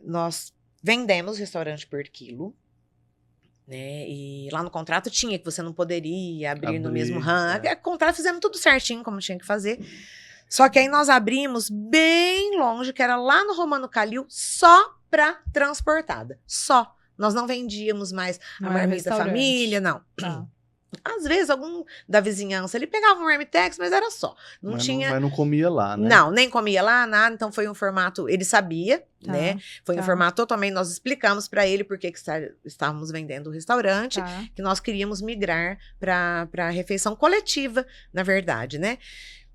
Nós vendemos restaurante por quilo, né? E lá no contrato tinha que você não poderia abrir no mesmo ramo. Contrato fizemos tudo certinho, como tinha que fazer. Só que aí nós abrimos bem longe, que era lá no Romano Calil, só para transportada. Só. Nós não vendíamos mais a marmita família, não. Às vezes, algum da vizinhança, ele pegava um marmitex, mas era só. Mas não comia lá, né? Não, nem comia lá, nada. Então, foi um formato... Ele sabia, né? Foi um formato totalmente... Nós explicamos para ele por que estávamos vendendo o restaurante, que nós queríamos migrar para a refeição coletiva, na verdade, né?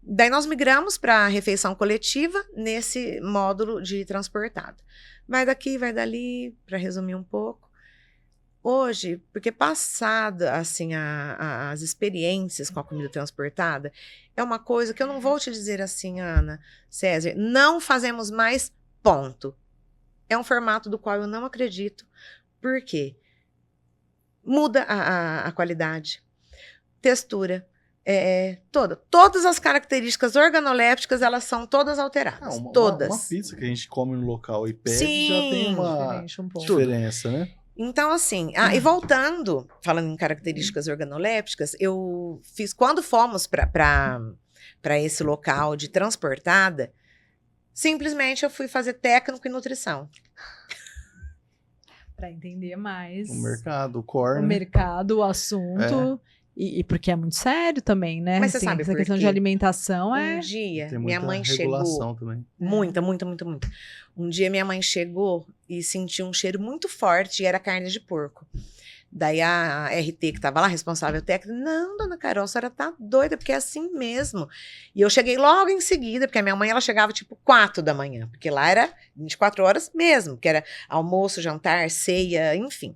Daí, nós migramos para a refeição coletiva nesse módulo de transportado. Vai daqui, vai dali, para resumir um pouco. Hoje, porque passado, assim, as experiências com a comida transportada, é uma coisa que eu não vou te dizer assim, Ana, César, não fazemos mais, ponto. É um formato do qual eu não acredito. Por quê? Muda a qualidade, textura, todas as características organolépticas, elas são todas alteradas. Todas. Uma pizza que a gente come no local e pede já tem uma diferença, né? Então, assim, e voltando, falando em características organolépticas, quando fomos para esse local de transportada, simplesmente eu fui fazer técnico em nutrição. Para entender mais. O mercado, o core, o mercado, o assunto. E porque é muito sério também, né? Mas você sabe essa questão de alimentação Um dia, minha mãe chegou... Também. Muita. Um dia minha mãe chegou e sentiu um cheiro muito forte e era carne de porco. Daí a RT que estava lá, responsável técnica, não, dona Carol, a senhora tá doida, porque é assim mesmo. E eu cheguei logo em seguida, porque a minha mãe, ela chegava tipo 4 da manhã, porque lá era 24 horas mesmo, que era almoço, jantar, ceia, enfim.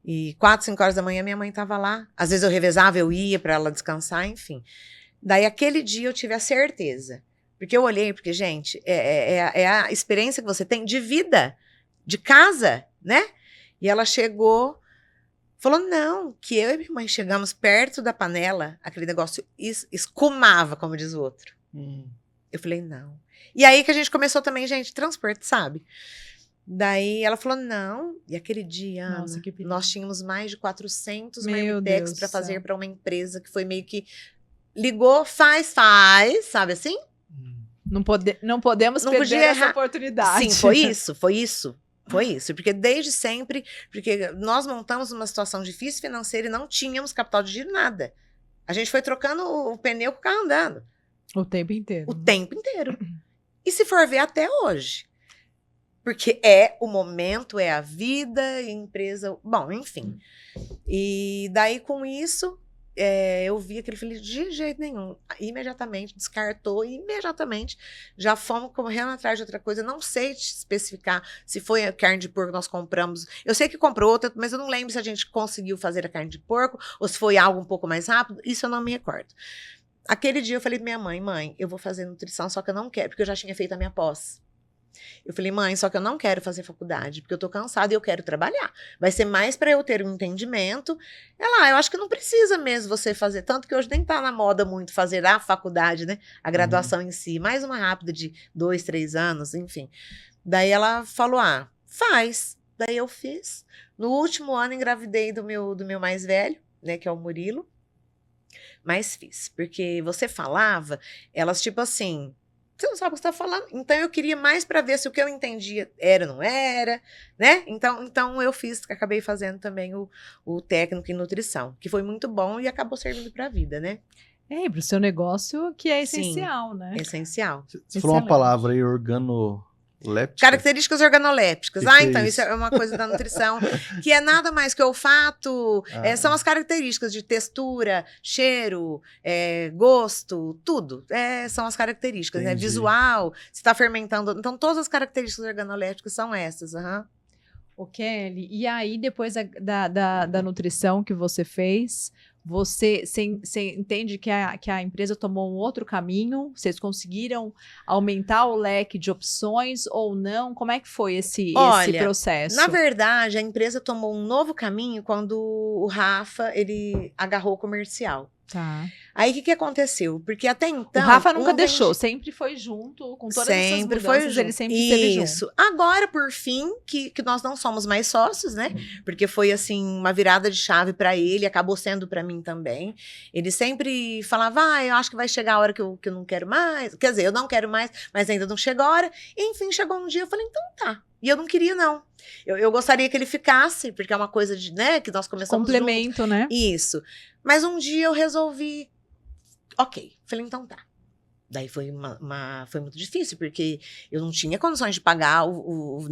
E 4, 5 horas da manhã minha mãe estava lá. Às vezes eu revezava, eu ia para ela descansar, enfim. Daí aquele dia eu tive a certeza. Porque eu olhei, porque, gente, é a experiência que você tem de vida, de casa, né? E ela chegou, falou, não, que eu e minha mãe chegamos perto da panela, aquele negócio escumava, como diz o outro. Eu falei, não. E aí que a gente começou também, gente, transporte, sabe? Daí ela falou, não. E aquele dia, Ana, nós tínhamos mais de 400 marmitex para fazer para uma empresa que foi meio que ligou, faz, sabe assim? Não podemos perder essa oportunidade. Sim, foi isso. Porque desde sempre, porque nós montamos uma situação difícil financeira e não tínhamos capital de giro, nada. A gente foi trocando o pneu com o carro andando. O tempo inteiro. O tempo inteiro. E se for ver até hoje. porque é o momento, é a vida, a empresa, bom, enfim. E daí com isso, eu vi aquele filho de jeito nenhum, imediatamente descartou, imediatamente já fomos correndo atrás de outra coisa. Não sei te especificar se foi a carne de porco que nós compramos, eu sei que comprou outra, mas eu não lembro se a gente conseguiu fazer a carne de porco ou se foi algo um pouco mais rápido, isso eu não me recordo. Aquele dia eu falei pra minha mãe, eu vou fazer nutrição, só que eu não quero, porque eu já tinha feito a minha pós. Eu falei, mãe, só que eu não quero fazer faculdade, porque eu tô cansada e eu quero trabalhar. Vai ser mais para eu ter um entendimento. Eu acho que não precisa mesmo você fazer, tanto que hoje nem tá na moda muito fazer a faculdade, né? A graduação em si, mais uma rápida de 2, 3 anos, enfim. Daí ela falou, faz. Daí eu fiz. No último ano engravidei do meu mais velho, né, que é o Murilo. Mas fiz, porque você falava, elas tipo assim... Você não sabe o que você está falando. Então, eu queria mais para ver se o que eu entendia era ou não era, né? Então eu acabei fazendo também o técnico em nutrição, que foi muito bom e acabou servindo para a vida, né? Para o seu negócio, que é essencial, né? Essencial. Você falou uma palavra aí, organoléptica. Características organolépticas. Então, isso é uma coisa da nutrição, que é nada mais que olfato, são as características de textura, cheiro, gosto, tudo. São as características, né? Visual, se está fermentando. Então, todas as características organolépticas são essas. Ô, Kelly, e aí, depois da nutrição que você fez, você entende que a empresa tomou um outro caminho? Vocês conseguiram aumentar o leque de opções ou não? Como é que foi esse processo? Na verdade, a empresa tomou um novo caminho quando o Rafa, ele agarrou o comercial. Tá. Aí, o que aconteceu? Porque até então... O Rafa nunca deixou, sempre foi junto, com todas essas mudanças, ele sempre esteve junto. Isso. Agora, por fim, que nós não somos mais sócios, né? Porque foi, assim, uma virada de chave para ele, acabou sendo para mim também. Ele sempre falava, eu acho que vai chegar a hora que eu não quero mais. Quer dizer, eu não quero mais, mas ainda não chegou a hora. E, enfim, chegou um dia, eu falei, então tá. E eu não queria, não. Eu gostaria que ele ficasse, porque é uma coisa de, né, que nós começamos complemento, junto. Né? Isso. Mas um dia eu resolvi, falei, então tá. Daí foi foi muito difícil, porque eu não tinha condições de pagar o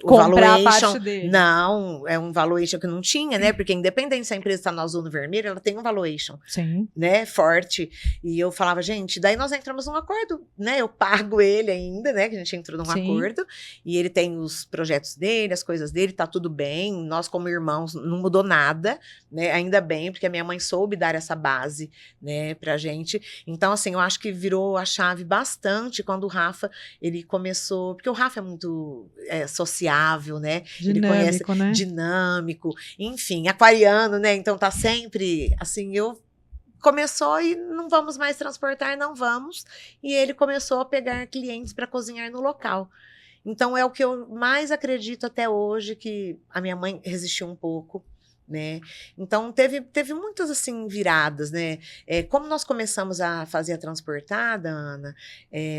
comprar valuation. A parte dele. Não, é um valuation que não tinha, né? Porque independente se a empresa está no azul ou no vermelho, ela tem um valuation. Sim. Né? Forte. E eu falava, gente, daí nós entramos num acordo, né? Eu pago ele ainda, né? Que a gente entrou num acordo. E ele tem os projetos dele, as coisas dele, tá tudo bem. Nós, como irmãos, não mudou nada, né? Ainda bem, porque a minha mãe soube dar essa base, né, pra gente. Então, assim, eu acho que virou a chave bastante quando o Rafa, ele começou, porque o Rafa é muito sociável, né? Dinâmico, ele conhece, né? Dinâmico, enfim, aquariano, né? Então tá sempre, assim, começou e não vamos mais transportar, não vamos. E ele começou a pegar clientes para cozinhar no local. Então é o que eu mais acredito até hoje, que a minha mãe resistiu um pouco, né? Então teve muitas assim viradas, né? Como nós começamos a fazer a transportada, Ana,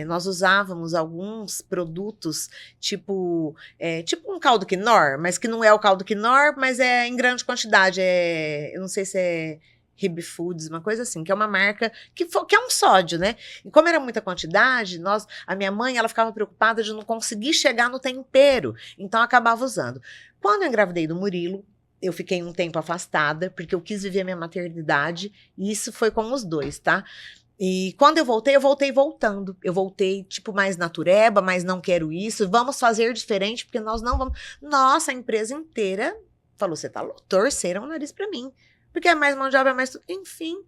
nós usávamos alguns produtos tipo um caldo Knorr, mas que não é o caldo Knorr, mas é em grande quantidade. Eu não sei se é Rib Foods, uma coisa assim, que é uma marca que é um sódio, né? E como era muita quantidade, a minha mãe, ela ficava preocupada de não conseguir chegar no tempero, então acabava usando. Quando eu engravidei do Murilo, eu fiquei um tempo afastada, porque eu quis viver a minha maternidade, e isso foi com os dois, tá? E quando eu voltei voltando. Eu voltei, tipo, mais natureba, mas não quero isso, vamos fazer diferente, porque nós não vamos... Nossa, a empresa inteira falou, você tá louco? Torceram o nariz pra mim, porque é mais mão de obra, mais... Enfim,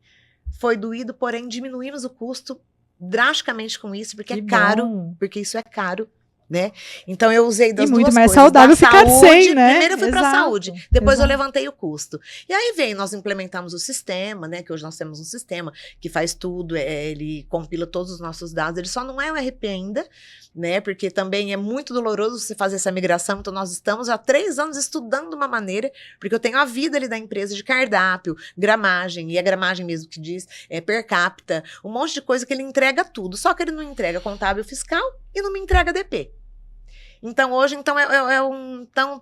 foi doído, porém diminuímos o custo drasticamente com isso, porque é caro, porque isso é caro. Né? Então eu usei das duas coisas. E muito mais saudável ficar sem, né? Primeiro eu fui para a saúde, depois eu levantei o custo. E aí nós implementamos o sistema, né? Que hoje nós temos um sistema que faz tudo, ele compila todos os nossos dados, ele só não é um RP ainda, né? Porque também é muito doloroso você fazer essa migração, então nós estamos há 3 anos estudando uma maneira, porque eu tenho a vida ali da empresa de cardápio, gramagem, e a gramagem mesmo que diz, per capita, um monte de coisa que ele entrega tudo, só que ele não entrega contábil fiscal e não me entrega DP. Então, hoje,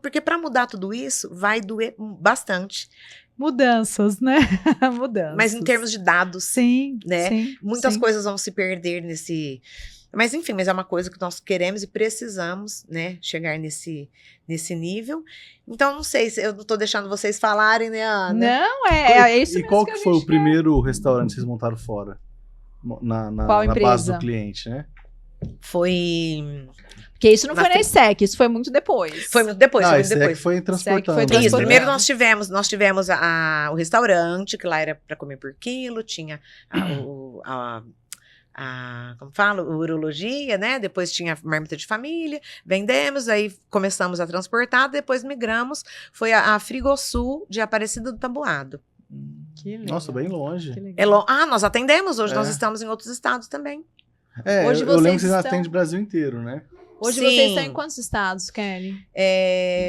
porque para mudar tudo isso, vai doer bastante. Mudanças, né? Mudanças. Mas em termos de dados, sim, né? Sim, muitas coisas vão se perder Mas enfim, mas é uma coisa que nós queremos e precisamos, né, chegar nesse nível. Então, não sei se eu não tô deixando vocês falarem, né, Ana? Não, é isso mesmo. E qual que foi o primeiro restaurante que vocês montaram fora? Na base do cliente, né? Foi... Porque isso não foi na ESSEC, isso foi muito depois. Foi muito depois, foi muito depois. Foi transportando. Isso, primeiro nós tivemos o restaurante, que lá era para comer por quilo, tinha como falo, urologia, né? Depois tinha marmita de família, vendemos, aí começamos a transportar, depois migramos, foi a Frigosul de Aparecida do Taboado. Nossa, bem longe. Nós atendemos, hoje nós estamos em outros estados também. Hoje eu lembro que vocês atendem o Brasil inteiro, né? Hoje vocês estão em quantos estados, Kelly?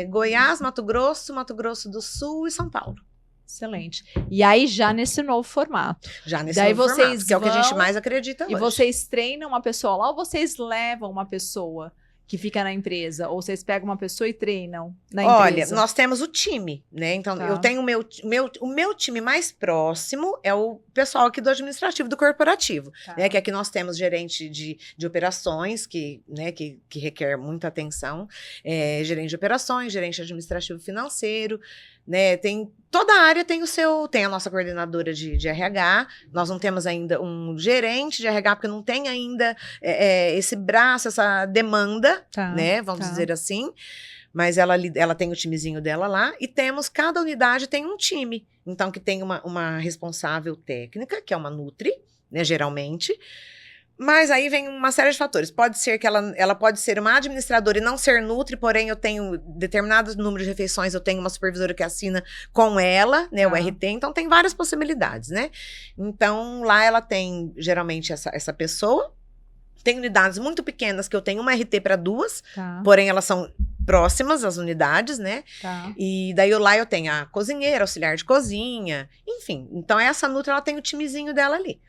Goiás, Mato Grosso do Sul e São Paulo. Excelente. E aí, já nesse novo formato. Já nesse novo formato, que é o que a gente mais acredita hoje. E vocês treinam uma pessoa lá ou vocês levam uma pessoa que fica na empresa? Ou vocês pegam uma pessoa e treinam na empresa? Olha, nós temos o time, né? Então, eu tenho o meu time mais próximo é o pessoal aqui do administrativo, do corporativo, né? Que aqui nós temos gerente de operações, que requer muita atenção, gerente de operações, gerente administrativo financeiro, né? Toda a área tem a nossa coordenadora de RH, nós não temos ainda um gerente de RH, porque não tem ainda esse braço, essa demanda, né? Vamos dizer assim. Mas ela tem o timezinho dela lá, e cada unidade tem um time. Então, que tem uma responsável técnica, que é uma Nutri, né, geralmente. Mas aí vem uma série de fatores. Pode ser que ela pode ser uma administradora e não ser Nutri, porém eu tenho determinado número de refeições, eu tenho uma supervisora que assina com ela, né, o RT, então tem várias possibilidades, né? Então, lá ela tem, geralmente, essa pessoa. Tem unidades muito pequenas que eu tenho uma RT para 2, porém elas são próximas às unidades, né? E daí lá eu tenho a cozinheira, auxiliar de cozinha, enfim. Então essa Nutri, ela tem o timezinho dela ali,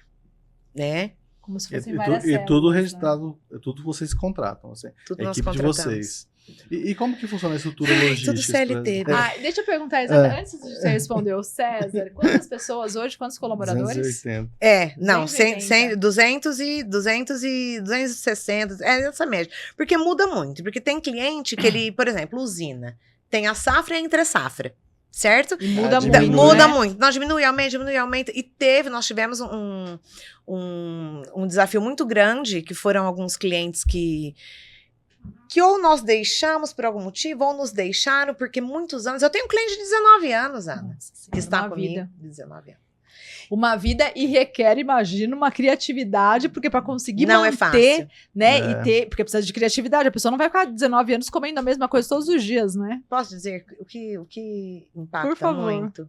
né? Como se fossem várias células, tudo registrado, tudo vocês contratam, assim, tudo a equipe de vocês. E como que funciona a estrutura logística? Tudo CLT. Deixa eu perguntar, antes de você responder, o César, quantas pessoas hoje, quantos colaboradores? 280. 260, essa média. Porque muda muito, porque tem cliente que ele, por exemplo, usina, tem a safra e a entre-safra. Certo? E muda muito. Muda muito. Nós diminui, aumenta. E nós tivemos um desafio muito grande, que foram alguns clientes que ou nós deixamos por algum motivo, ou nos deixaram, porque muitos anos... Eu tenho um cliente de 19 anos, Ana, que está comigo. De 19 anos. Uma vida e requer, imagino, uma criatividade, porque para conseguir não manter, é fácil, né, e ter, porque precisa de criatividade, a pessoa não vai ficar 19 anos comendo a mesma coisa todos os dias, né? Posso dizer o que impacta muito?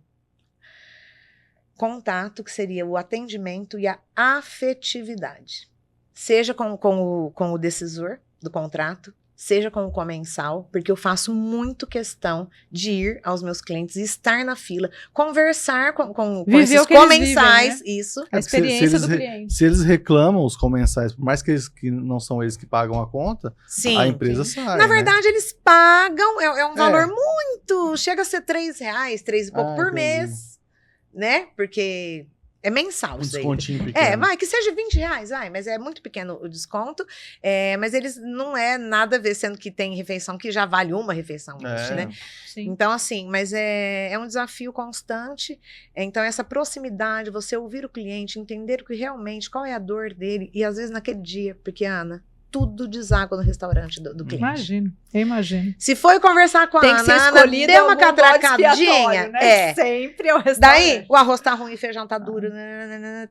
Contato, que seria o atendimento e a afetividade. Seja com o decisor do contrato, seja com o comensal, porque eu faço muito questão de ir aos meus clientes e estar na fila, conversar com esses comensais, vivem, né? Isso. A experiência do cliente. Se eles reclamam, os comensais, por mais que não são eles que pagam a conta, a empresa sai. Na verdade, eles pagam, é um valor muito, chega a ser R$3, 3 e pouco por mês, né? Porque... é mensal, um descontinho pequeno. Vai, que seja R$20, mas é muito pequeno o desconto. Mas eles não é nada a ver, sendo que tem refeição que já vale uma refeição hoje, né? Sim. Então, assim, mas é um desafio constante. Então, essa proximidade, você ouvir o cliente, entender realmente qual é a dor dele, e às vezes naquele dia, porque, Ana, tudo deságua no restaurante do cliente. Eu imagino. Se foi conversar com a Ana, deu uma catracadinha. Né? Sempre é o restaurante. Daí, o arroz tá ruim, o feijão tá duro,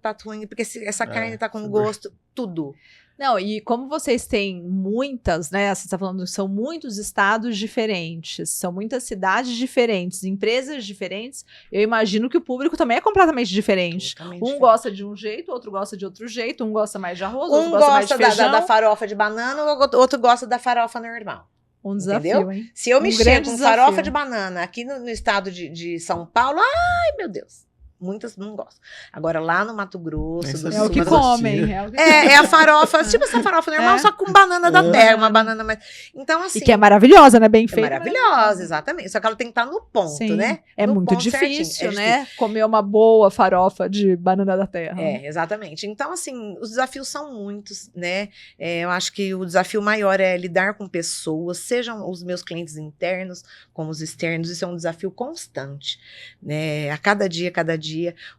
tá ruim, porque essa carne tá com gosto, tudo. Não, e como vocês têm muitas, né? Você está falando que são muitos estados diferentes, são muitas cidades diferentes, empresas diferentes. Eu imagino que o público também é completamente diferente. Gosta de um jeito, outro gosta de outro jeito, um gosta mais de arroz, outro gosta mais de feijão. Da farofa de banana, outro gosta da farofa normal. Um desafio, entendeu? Hein? Se eu mexer com farofa de banana aqui no estado de São Paulo, ai, meu Deus. Muitas não gostam. Agora, lá no Mato Grosso... É o que comem. É a farofa, tipo essa farofa normal, só com banana da terra, uma banana mais... Então, assim... E que é maravilhosa, né? Bem feita. É maravilhosa, exatamente. Só que ela tem que estar no ponto, Sim. né? É no muito ponto difícil, certinho. né? Comer uma boa farofa de banana da terra. Exatamente. Então, assim, os desafios são muitos, né? Eu acho que o desafio maior é lidar com pessoas, sejam os meus clientes internos, como os externos. Isso é um desafio constante, né? A cada dia.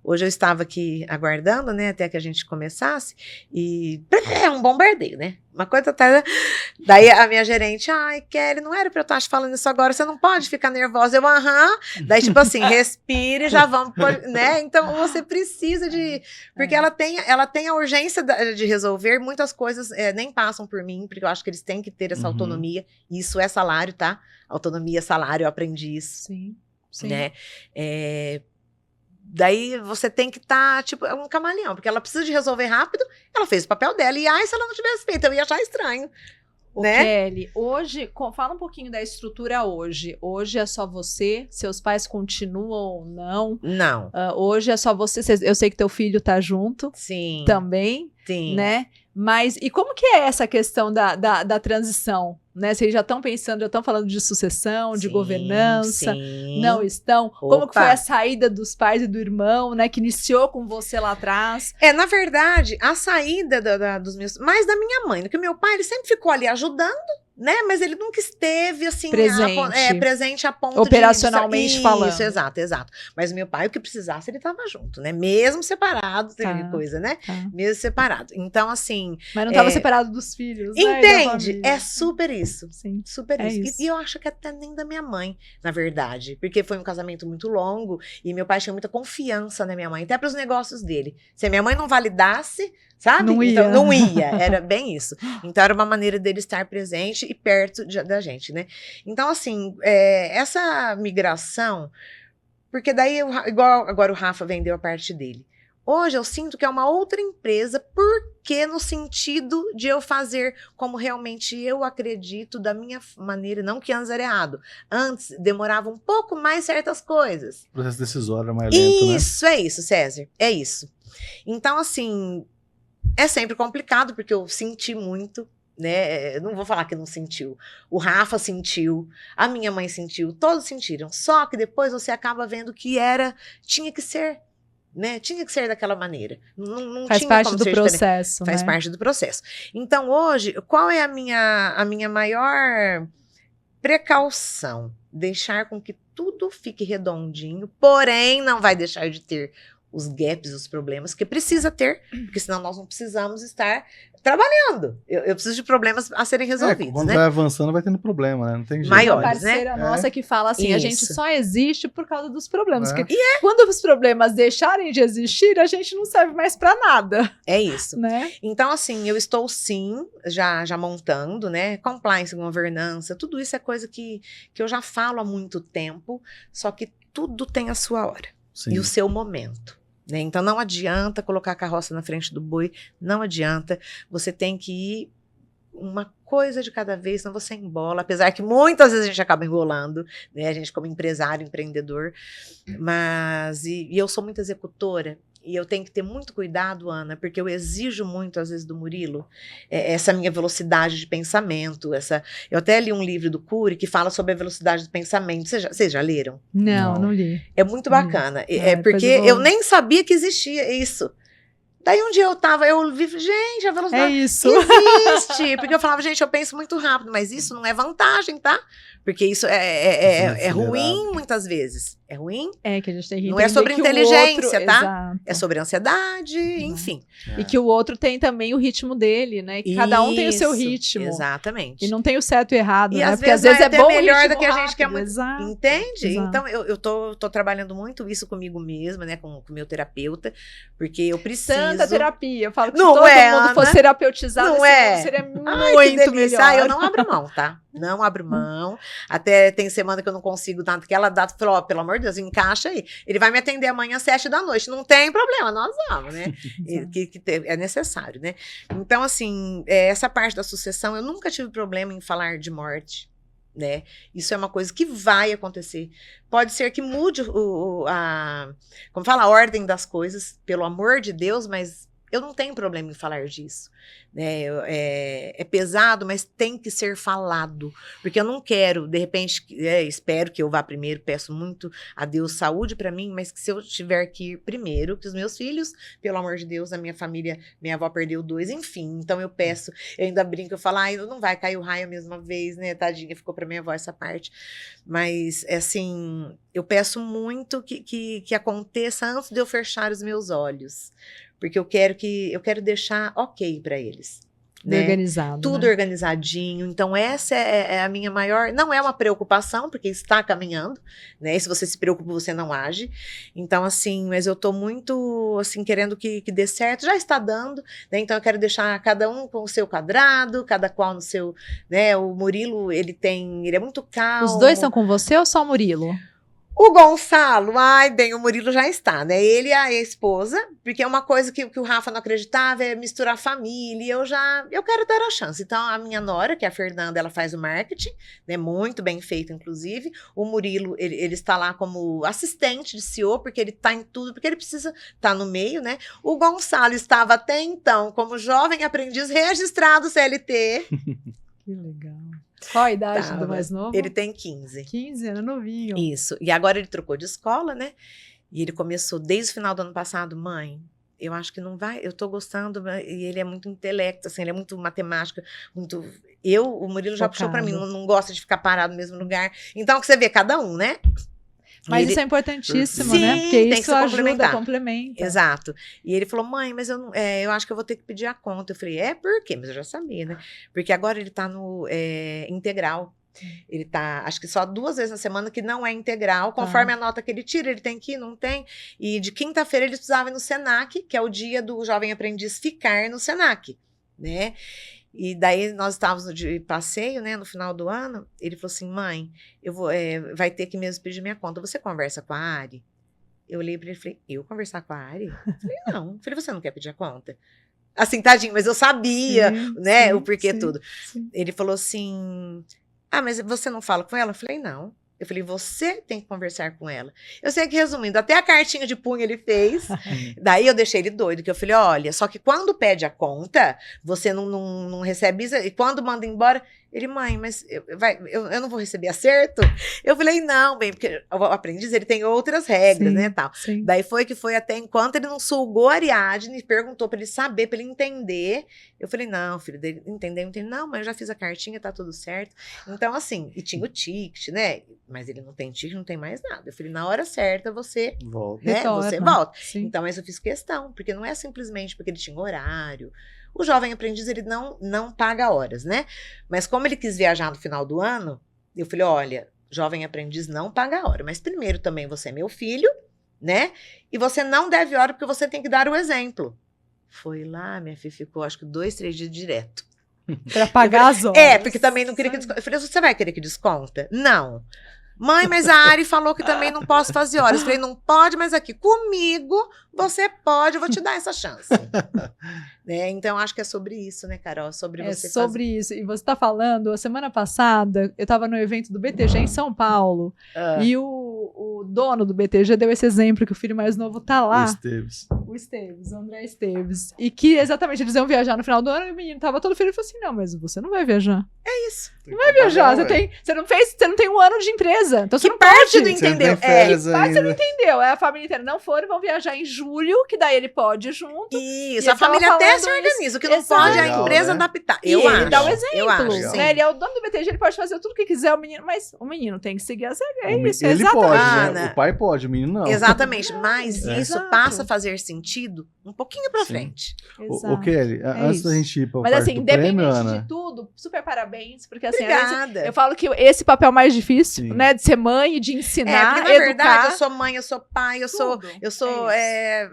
Hoje eu estava aqui aguardando, né, até que a gente começasse, e é um bombardeio, né? Uma coisa tá... Daí a minha gerente, ai, Kelly, não era pra eu estar te falando isso agora, você não pode ficar nervosa. Eu, Daí, tipo assim, respire, já vamos, né? Então, você precisa de... Porque ela tem a urgência de resolver, muitas coisas nem passam por mim, porque eu acho que eles têm que ter essa autonomia. Isso é salário, tá? Autonomia, salário, eu aprendi isso. Sim. Né? Daí você tem que estar, tipo, um camaleão, porque ela precisa de resolver rápido, ela fez o papel dela, e se ela não tivesse feito, eu ia achar estranho. Né? Kelly, hoje, fala um pouquinho da estrutura hoje. Hoje é só você? Seus pais continuam ou não? Não. Hoje é só você? Eu sei que teu filho tá junto. Sim. Também. Sim. Né? Mas, e como que é essa questão da transição? Né? Vocês já estão pensando, já estão falando de sucessão, de governança? Sim. Não estão? Opa. Como que foi a saída dos pais e do irmão, né? Que iniciou com você lá atrás? Na verdade, a saída dos meus... Mais da minha mãe, porque meu pai, ele sempre ficou ali ajudando, né? Mas ele nunca esteve, assim... presente a ponto operacionalmente falando. Isso, exato. Mas meu pai, o que precisasse, ele estava junto, né? Mesmo separado, teve coisa, né? Mesmo separado. Então, assim... Mas não estava separado dos filhos, entende? Né? É super isso. Sim. Super isso. E eu acho que até nem da minha mãe, na verdade. Porque foi um casamento muito longo e meu pai tinha muita confiança na minha mãe, até para os negócios dele. Se a minha mãe não validasse, sabe? Não ia. Então, não ia. Era bem isso. Então, era uma maneira dele estar presente e perto da gente, né? Então, assim, essa migração... Porque daí, igual agora o Rafa vendeu a parte dele. Hoje eu sinto que é uma outra empresa, porque no sentido de eu fazer como realmente eu acredito, da minha maneira, não que antes era errado. Antes demorava um pouco mais certas coisas. O processo decisório é mais lento, né? Isso, é isso, César, é isso. Então, assim, é sempre complicado, porque eu senti muito, né? Não vou falar que não sentiu. O Rafa sentiu, a minha mãe sentiu, todos sentiram. Só que depois você acaba vendo que tinha que ser. Né? Tinha que ser daquela maneira. Não faz tinha parte como do ser processo. Faz parte do processo. Então, hoje, qual é a minha maior precaução? Deixar com que tudo fique redondinho, porém não vai deixar de ter os gaps, os problemas que precisa ter, porque senão nós não precisamos estar trabalhando. Eu preciso de problemas a serem resolvidos, quando né? vai avançando, vai tendo problema, né? Não tem jeito. Maiores, uma parceira nossa que fala assim, a gente só existe por causa dos problemas. Quando os problemas deixarem de existir, a gente não serve mais para nada. É isso. Né? Então, assim, eu estou sim, já montando, né? Compliance, governança, tudo isso é coisa que eu já falo há muito tempo, só que tudo tem a sua hora. Sim. E o seu momento. Né? Então, não adianta colocar a carroça na frente do boi, não adianta. Você tem que ir uma coisa de cada vez, senão você embola. Apesar que muitas vezes a gente acaba enrolando, né? A gente como empresário, empreendedor. Mas, e eu sou muito executora. E eu tenho que ter muito cuidado, Ana, porque eu exijo muito, às vezes, do Murilo, essa minha velocidade de pensamento. Eu até li um livro do Cury que fala sobre a velocidade do pensamento. Vocês já leram? Não li. É muito bacana. Porque eu nem sabia que existia isso. Daí um dia eu vi, gente, a velocidade existe. Porque eu falava, gente, eu penso muito rápido, mas isso não é vantagem, tá? Porque isso é ruim muitas vezes. É ruim. Que a gente tem que não é sobre inteligência, outro, tá? Exato. É sobre ansiedade, enfim. E que o outro tem também o ritmo dele, né? Que cada um tem o seu ritmo. Exatamente. E não tem o certo e o errado, né? Porque às vezes é bom melhor do que a gente quer muito. Exato. Entende? Exato. Então, eu tô trabalhando muito isso comigo mesma, né? Com o meu terapeuta, porque eu preciso... Tanta terapia. Eu falo que não se todo mundo Ana? fosse terapeutizado, não seria muito melhor. Eu não abro mão, tá? Não abro mão. Até tem semana que eu não consigo nada, que ela falou, pelo amor de Deus, encaixa aí. Ele vai me atender amanhã às 7 da noite. Não tem problema, nós vamos, né? É necessário, né? Então, assim, essa parte da sucessão, eu nunca tive problema em falar de morte. né? Isso é uma coisa que vai acontecer. Pode ser que mude como fala, a ordem das coisas, pelo amor de Deus, mas eu não tenho problema em falar disso, né? É pesado, mas tem que ser falado, porque eu não quero, de repente, espero que eu vá primeiro, peço muito a Deus saúde para mim, mas que se eu tiver que ir primeiro, que os meus filhos, pelo amor de Deus, a minha família, minha avó perdeu 2, enfim, então eu peço, eu ainda brinco, eu falo, não vai cair o raio a mesma vez, né, tadinha, ficou para minha avó essa parte, mas, assim, eu peço muito que aconteça antes de eu fechar os meus olhos, porque eu quero deixar ok para eles. Né? Organizado. Tudo organizadinho. Então, essa é a minha maior. Não é uma preocupação, porque está caminhando, né? E se você se preocupa, você não age. Então, assim, mas eu tô muito assim, querendo que dê certo. Já está dando, né? Então, eu quero deixar cada um com o seu quadrado, cada qual no seu. Né? O Murilo, ele é muito calmo. Os dois estão com você ou só o Murilo? O Gonçalo, o Murilo já está, né? Ele e a esposa, porque é uma coisa que o Rafa não acreditava, é misturar família, eu quero dar a chance. Então, a minha nora, que é a Fernanda, ela faz o marketing, né? Muito bem feito, inclusive. O Murilo, ele está lá como assistente de CEO, porque ele está em tudo, porque ele precisa estar no meio, né? O Gonçalo estava até então como jovem aprendiz registrado CLT. Que legal. Qual a idade do mais novo? Ele tem 15. 15, era novinho. Isso. E agora ele trocou de escola, né? E ele começou desde o final do ano passado, mãe, eu acho que não vai, eu tô gostando, e ele é muito intelecto, assim, ele é muito matemática, muito... O Murilo já puxou pra mim, não gosta de ficar parado no mesmo lugar. Então, o que você vê, cada um, né? Mas isso é importantíssimo, né? Porque isso ajuda, complementa. Exato. E ele falou, mãe, mas eu acho que eu vou ter que pedir a conta. Eu falei, por quê? Mas eu já sabia, né? Porque agora ele tá no integral. Ele tá, acho que só 2 vezes na semana que não é integral, conforme a nota que ele tira, ele tem que ir, não tem. E de quinta-feira eles precisavam ir no Senac, que é o dia do jovem aprendiz ficar no Senac, né? E daí nós estávamos de passeio, né, no final do ano, ele falou assim, mãe, vai ter que mesmo pedir minha conta, você conversa com a Ari? Eu olhei para ele e falei, eu conversar com a Ari? Eu falei, não. Eu falei, você não quer pedir a conta? Assim, tadinho, mas eu sabia, né, o porquê tudo. Sim. Ele falou assim, mas você não fala com ela? Eu falei, não. Eu falei, você tem que conversar com ela. Eu sei que, resumindo, até a cartinha de punho ele fez. Daí eu deixei ele doido, que eu falei, olha, só que quando pede a conta, você não recebe isso. E quando manda embora, ele, mãe, mas eu não vou receber acerto? Eu falei, não, bem, porque o aprendiz, ele tem outras regras, né, tal. Sim. Daí foi até enquanto ele não sulgou a Ariadne, perguntou pra ele saber, pra ele entender. Eu falei, não, filho dele, entendeu? Não, mas eu já fiz a cartinha, tá tudo certo. Então, assim, e tinha o ticket, né? Mas ele não tem ticket, não tem mais nada. Eu falei, na hora certa você volta, né? Você volta. Sim. Então, mas eu fiz questão, porque não é simplesmente porque ele tinha horário. O jovem aprendiz, ele não paga horas, né? Mas como ele quis viajar no final do ano, eu falei, olha, jovem aprendiz não paga hora, mas primeiro também você é meu filho, né? E você não deve hora porque você tem que dar o exemplo. Foi lá, minha filha ficou, acho que 2, 3 dias direto. Pra pagar as horas. Porque também não queria que desconta. Eu falei, você vai querer que desconta? Não. Mãe, mas a Ari falou que também não posso fazer horas. Eu falei, não pode, mas aqui comigo você pode, eu vou te dar essa chance. Né? Então, acho que é sobre isso, né, Carol? Sobre isso. E você tá falando, a semana passada, eu tava no evento do BTG em São Paulo, e o dono do BTG deu esse exemplo, que o filho mais novo tá lá. O Esteves, o André Esteves. E que, exatamente, eles iam viajar no final do ano, e o menino tava todo feliz e falou assim, não, mas você não vai viajar. É isso. Não vai viajar, você não tem 1 ano de empresa. Então você não parte pode. Não entendeu. Que parte você não entendeu. A família inteira não foram, vão viajar em julho, que daí ele pode ir junto. Isso, a família até se organiza. O que não pode é a empresa adaptar. Eu acho. Ele dá um exemplo. Né? Ele é o dono do BTG, ele pode fazer tudo o que quiser, o menino, mas o menino tem que seguir as regras. É isso, ele pode, né? O pai pode, o menino não. Exatamente, mas isso passa a fazer sentido um pouquinho pra frente. O Kelly, antes da gente ir pra mas assim, do prêmio, independente de tudo, super parabéns, porque assim, eu falo que esse papel mais difícil, né, de ser mãe e de ensinar, porque, na verdade, eu sou mãe, eu sou pai, eu sou você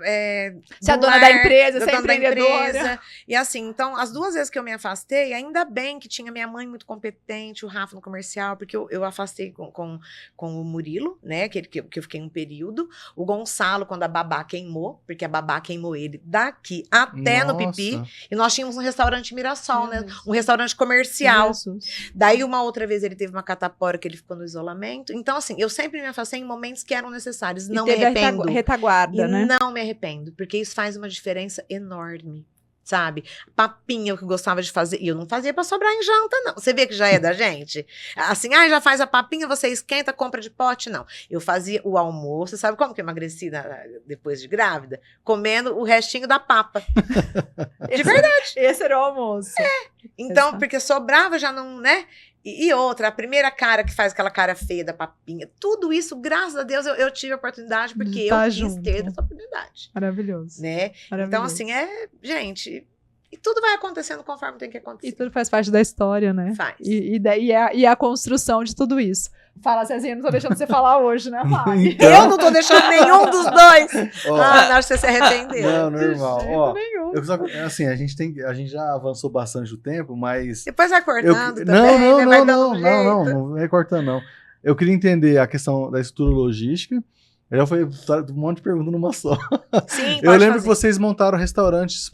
é a dona da empresa, você é empreendedora. E assim, então, as 2 vezes que eu me afastei, ainda bem que tinha minha mãe muito competente, o Rafa no comercial, porque eu afastei com o Murilo, né, que eu fiquei um período, o Gonçalo, quando a babá queimou, porque a babá queimou ele daqui até no Pipi. E nós tínhamos um restaurante Mirassol, né? Um restaurante comercial. Daí, uma outra vez, ele teve uma catapora que ele ficou no isolamento. Então, assim, eu sempre me afastei em momentos que eram necessários. Não me arrependo. Retaguarda, né? Não me arrependo, porque isso faz uma diferença enorme. Sabe? Papinha, eu que gostava de fazer. E eu não fazia pra sobrar em janta, não. Você vê que já é da gente? Assim, já faz a papinha, você esquenta, compra de pote, não. Eu fazia o almoço, sabe como que eu emagreci depois de grávida? Comendo o restinho da papa. De verdade. Esse era o almoço. Então, porque sobrava, já não, né? E outra, a primeira cara que faz aquela cara feia da papinha. Tudo isso, graças a Deus, eu tive a oportunidade, porque eu quis ter essa oportunidade. Maravilhoso. Né? Maravilhoso. Então, assim, gente... E tudo vai acontecendo conforme tem que acontecer. E tudo faz parte da história, né? Faz. E a construção de tudo isso. Fala, Cezinha, não tô deixando você falar hoje, né, Mari? Então... Eu não tô deixando nenhum dos dois. Não, você se arrependeu. Não, normal. Assim, a gente já avançou bastante o tempo, mas... Depois vai cortando também, não vai cortando, não. Eu queria entender a questão da estrutura logística. Já foi um monte de perguntas numa só. Sim, eu lembro que vocês montaram restaurantes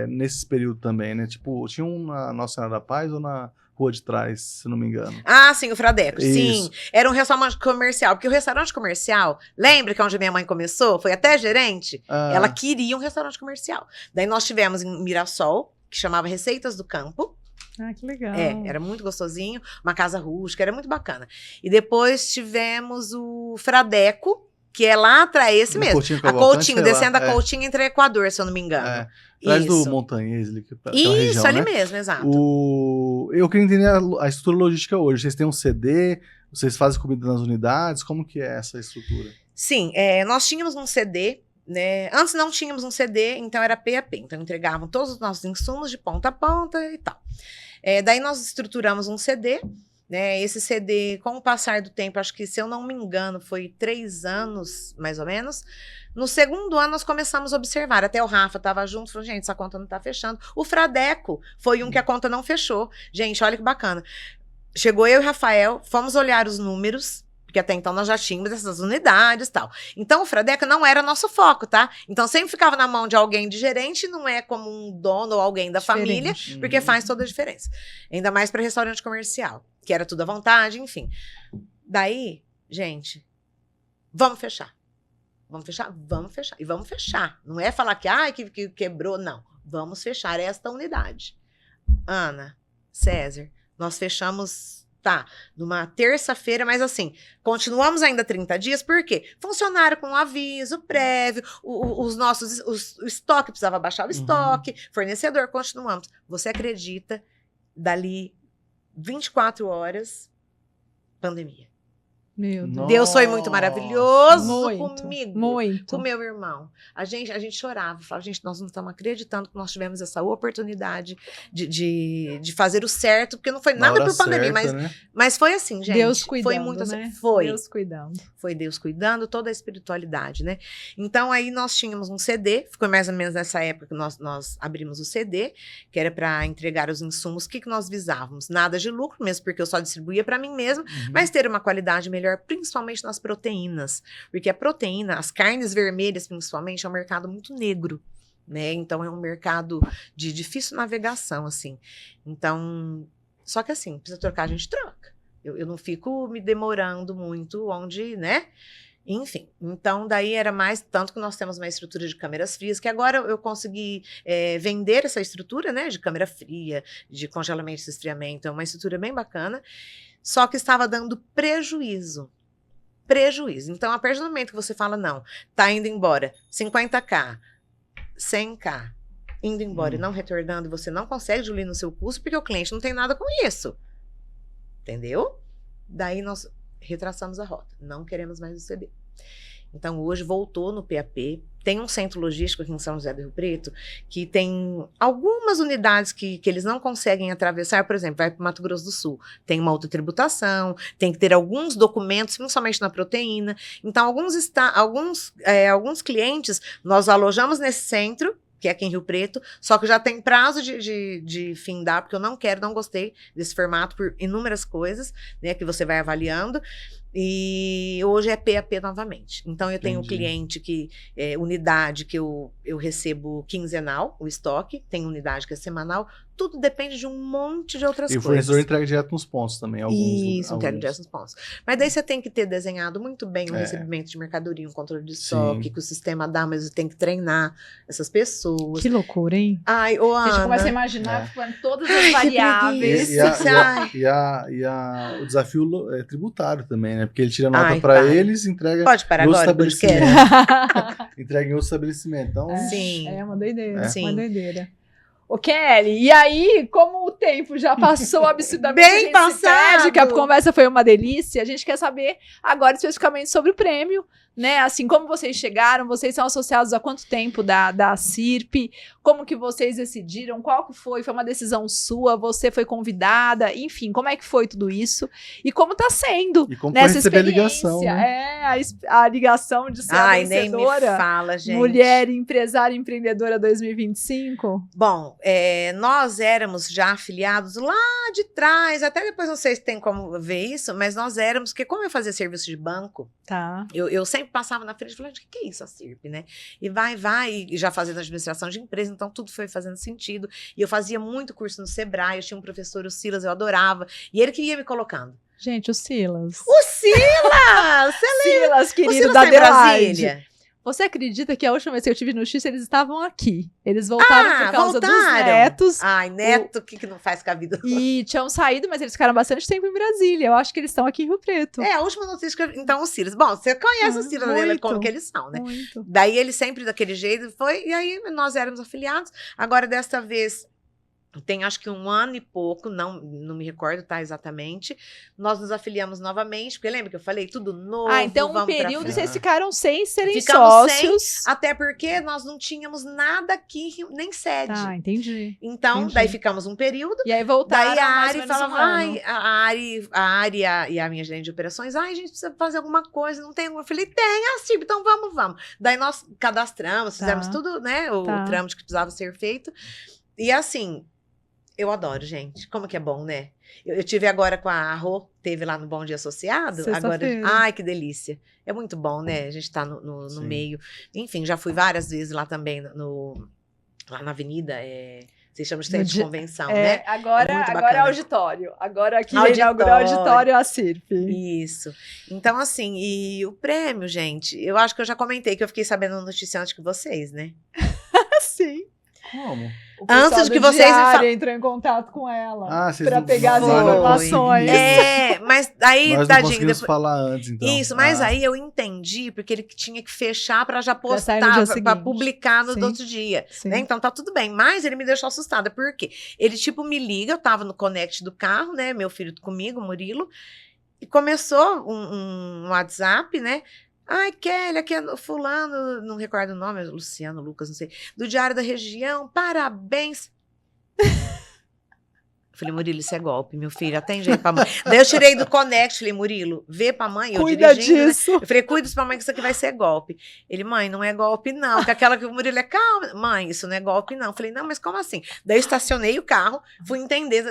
nesse período também, né? Tipo, tinha um na Nossa Senhora da Paz ou na Rua de Trás, se não me engano? Ah, sim, o Fradeco. Isso. Sim, era um restaurante comercial. Porque o restaurante comercial, lembra que onde minha mãe começou? Foi até gerente? Ela queria um restaurante comercial. Daí nós tivemos em Mirassol, que chamava Receitas do Campo. Ah, que legal. Era muito gostosinho. Uma casa rústica, era muito bacana. E depois tivemos o Fradeco, que é lá atrás, esse mesmo. A Coutinho, descendo a Coutinho entre Equador, se eu não me engano. Atrás do Montanhês. Isso, região, ali né? mesmo, exato. Eu queria entender a estrutura logística hoje. Vocês têm um CD, vocês fazem comida nas unidades, como que é essa estrutura? Sim, nós tínhamos um CD, né? Antes não tínhamos um CD, então era PAP. Então entregavam todos os nossos insumos de ponta a ponta e tal. Daí nós estruturamos um CD, né? Esse CD, com o passar do tempo, acho que, se eu não me engano, foi 3 anos, mais ou menos. No segundo ano, nós começamos a observar. Até o Rafa estava junto, falou, gente, essa conta não está fechando. O Fradeco foi um que a conta não fechou. Gente, olha que bacana. Chegou eu e o Rafael, fomos olhar os números, porque até então nós já tínhamos essas unidades e tal. Então, o Fradeco não era nosso foco, tá? Então, sempre ficava na mão de alguém de gerente, não é como um dono ou alguém da família, porque faz toda a diferença. Ainda mais para restaurante comercial, que era tudo à vontade, enfim. Daí, gente, vamos fechar. Vamos fechar? Vamos fechar. E vamos fechar. Não é falar que quebrou, não. Vamos fechar esta unidade. Ana, César, nós fechamos... numa terça-feira, mas assim, continuamos ainda 30 dias, por quê? Funcionário com aviso prévio, o estoque precisava baixar o estoque, fornecedor, continuamos. Você acredita, dali 24 horas, pandemia. Meu Deus. Deus foi muito maravilhoso comigo, muito. com meu irmão. A gente chorava, falava, gente, nós não estamos acreditando que nós tivemos essa oportunidade de fazer o certo, porque não foi nada por pandemia, mas foi assim, gente. Deus cuidando, foi muito assim, né? foi. Deus cuidando. Foi Deus cuidando, toda a espiritualidade, né? Então, aí nós tínhamos um CD, ficou mais ou menos nessa época que nós abrimos o CD, que era para entregar os insumos. O que nós visávamos? Nada de lucro, mesmo porque eu só distribuía para mim mesma, mas ter uma qualidade melhor, principalmente nas proteínas, porque a proteína, as carnes vermelhas principalmente, é um mercado muito negro, né? Então é um mercado de difícil navegação, assim. Então, só que assim, precisa trocar, a gente troca. Eu não fico me demorando muito onde, né? Enfim, então daí era mais, tanto que nós temos uma estrutura de câmeras frias, que agora eu consegui vender essa estrutura, né? De câmera fria, de congelamento e esfriamento, é uma estrutura bem bacana. Só que estava dando prejuízo. Então, a partir do momento que você fala, não, tá indo embora 50k, 100k, indo embora e não retornando, você não consegue diluir no seu custo, porque o cliente não tem nada com isso. Entendeu? Daí nós retraçamos a rota. Não queremos mais o CD. Então, hoje voltou no PAP. Tem um centro logístico aqui em São José do Rio Preto que tem algumas unidades que eles não conseguem atravessar. Por exemplo, vai para o Mato Grosso do Sul. Tem uma outra tributação, tem que ter alguns documentos, principalmente na proteína. Então, alguns clientes nós alojamos nesse centro, que é aqui em Rio Preto, só que já tem prazo de findar, porque eu não gostei desse formato por inúmeras coisas, né, que você vai avaliando. E hoje é PAP novamente. Então, eu tenho um cliente que unidade que eu recebo quinzenal, o estoque, tem unidade que é semanal. Tudo depende de um monte de outras coisas. E o fornecedor entrega direto nos pontos também. Isso, entrega direto nos pontos. Mas daí você tem que ter desenhado muito bem o recebimento de mercadoria, um controle de estoque, que o sistema dá, mas você tem que treinar essas pessoas. Que loucura, hein? Ai, ô, Ana. A gente começa a imaginar todas as variáveis. O desafio tributário também, né? Porque ele tira nota para eles e entrega Pode parar em outro agora, estabelecimento. Entrega em outro estabelecimento. Então, sim. É uma doideira. Uma doideira. Ô, Kelly, e aí, como o tempo já passou absurdamente, bem passado, que a conversa foi uma delícia, a gente quer saber agora especificamente sobre o prêmio, né? Assim, como vocês chegaram, vocês são associados há quanto tempo da CIRP, como que vocês decidiram, qual que foi? Foi uma decisão sua, você foi convidada, enfim, como é que foi tudo isso? E como tá sendo e como nessa receber experiência? A ligação, né? A ligação de ser a vencedora. Nem me fala, gente. Mulher empresária empreendedora 2025. Bom, nós éramos já afiliados lá de trás, até depois não sei se tem como ver isso, mas nós éramos, porque como eu fazia serviço de banco, eu sempre passava na frente e falava, o que é isso a CIRP, né? E vai, e já fazendo administração de empresa, então tudo foi fazendo sentido. E eu fazia muito curso no Sebrae, eu tinha um professor, o Silas, eu adorava, e ele queria me colocando. Gente, o Silas! O Silas! Silas, querido, o Silas da tá em Brasília. Você acredita que a última vez que eu tive no X, eles estavam aqui? Eles voltaram por causa dos netos. Ai, neto, o que não faz com a vida? E tinham saído, mas eles ficaram bastante tempo em Brasília. Eu acho que eles estão aqui em Rio Preto. A última notícia que eu... Então, o Silas. Bom, você conhece o Silas, como que eles são, né? Muito. Daí, ele sempre daquele jeito foi... E aí, nós éramos afiliados. Agora, desta vez... Tem acho que 1 ano e pouco, não me recordo, tá, exatamente. Nós nos afiliamos novamente, porque lembra que eu falei tudo novo. Então um período vocês ficaram sem serem Ficamos sócios. Sem, até porque nós não tínhamos nada aqui, nem sede. Ah, entendi. Então, daí ficamos um período. E aí voltaram. Daí a Ari falava, a Ari e a minha gerente de operações, a gente precisa fazer alguma coisa, não tem alguma. Eu falei, tem, assim, então vamos. Daí nós cadastramos, fizemos tudo, né, o trâmite que precisava ser feito. E assim... Eu adoro, gente. Como que é bom, né? Eu tive agora com a Rô, teve lá no Bom Dia Associado. Agora, ai, que delícia. É muito bom, né? A gente tá no meio. Enfim, já fui várias vezes lá também, lá na avenida. Vocês chamam de centro de convenção, né? Agora é auditório. Agora aqui inaugurou auditório a CIRP. Isso. Então, assim, e o prêmio, gente, eu acho que eu já comentei que eu fiquei sabendo a notícia antes que vocês, né? Sim. Como? Antes de que vocês entrou em contato com ela para pegar as informações. Mas aí, nós não conseguimos falar antes, então. Isso, mas aí eu entendi, porque ele tinha que fechar para já postar, para publicar no outro dia. Né? Então tá tudo bem. Mas ele me deixou assustada. Por quê? Ele, tipo, me liga, eu tava no connect do carro, né? Meu filho comigo, Murilo, e começou um WhatsApp, né? Ai, Kelly, aqui é fulano, não recordo o nome, Luciano, Lucas, não sei, do Diário da Região, parabéns. Falei, Murilo, isso é golpe, meu filho, atende aí pra mãe. Daí eu tirei do Connect, falei, Murilo, vê pra mãe, eu cuida dirigindo, disso. Né? Eu falei, cuida disso pra mãe que isso aqui vai ser golpe. Ele, mãe, não é golpe não, que aquela que o Murilo é, calma, mãe, isso não é golpe não. Eu falei, não, mas como assim? Daí eu estacionei o carro, fui entender,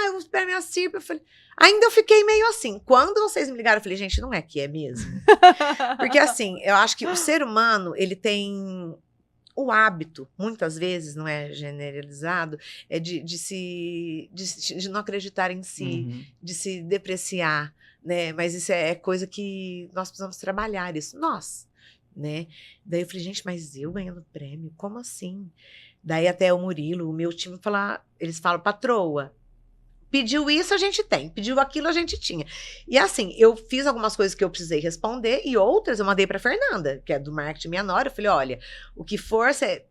eu vou esperar minha CIRP, eu falei... Ainda eu fiquei meio assim. Quando vocês me ligaram, eu falei, gente, não é que é mesmo? Porque assim, eu acho que o ser humano, ele tem o hábito, muitas vezes, não é generalizado, é de não acreditar em si, de se depreciar, né? Mas isso é coisa que nós precisamos trabalhar, isso, nós, né? Daí eu falei, gente, mas eu ganhando prêmio? Como assim? Daí até o Murilo, o meu time, eles falam, patroa, pediu isso, a gente tem. Pediu aquilo, a gente tinha. E assim, eu fiz algumas coisas que eu precisei responder e outras eu mandei pra Fernanda, que é do marketing minha nora. Eu falei, olha, o que for, você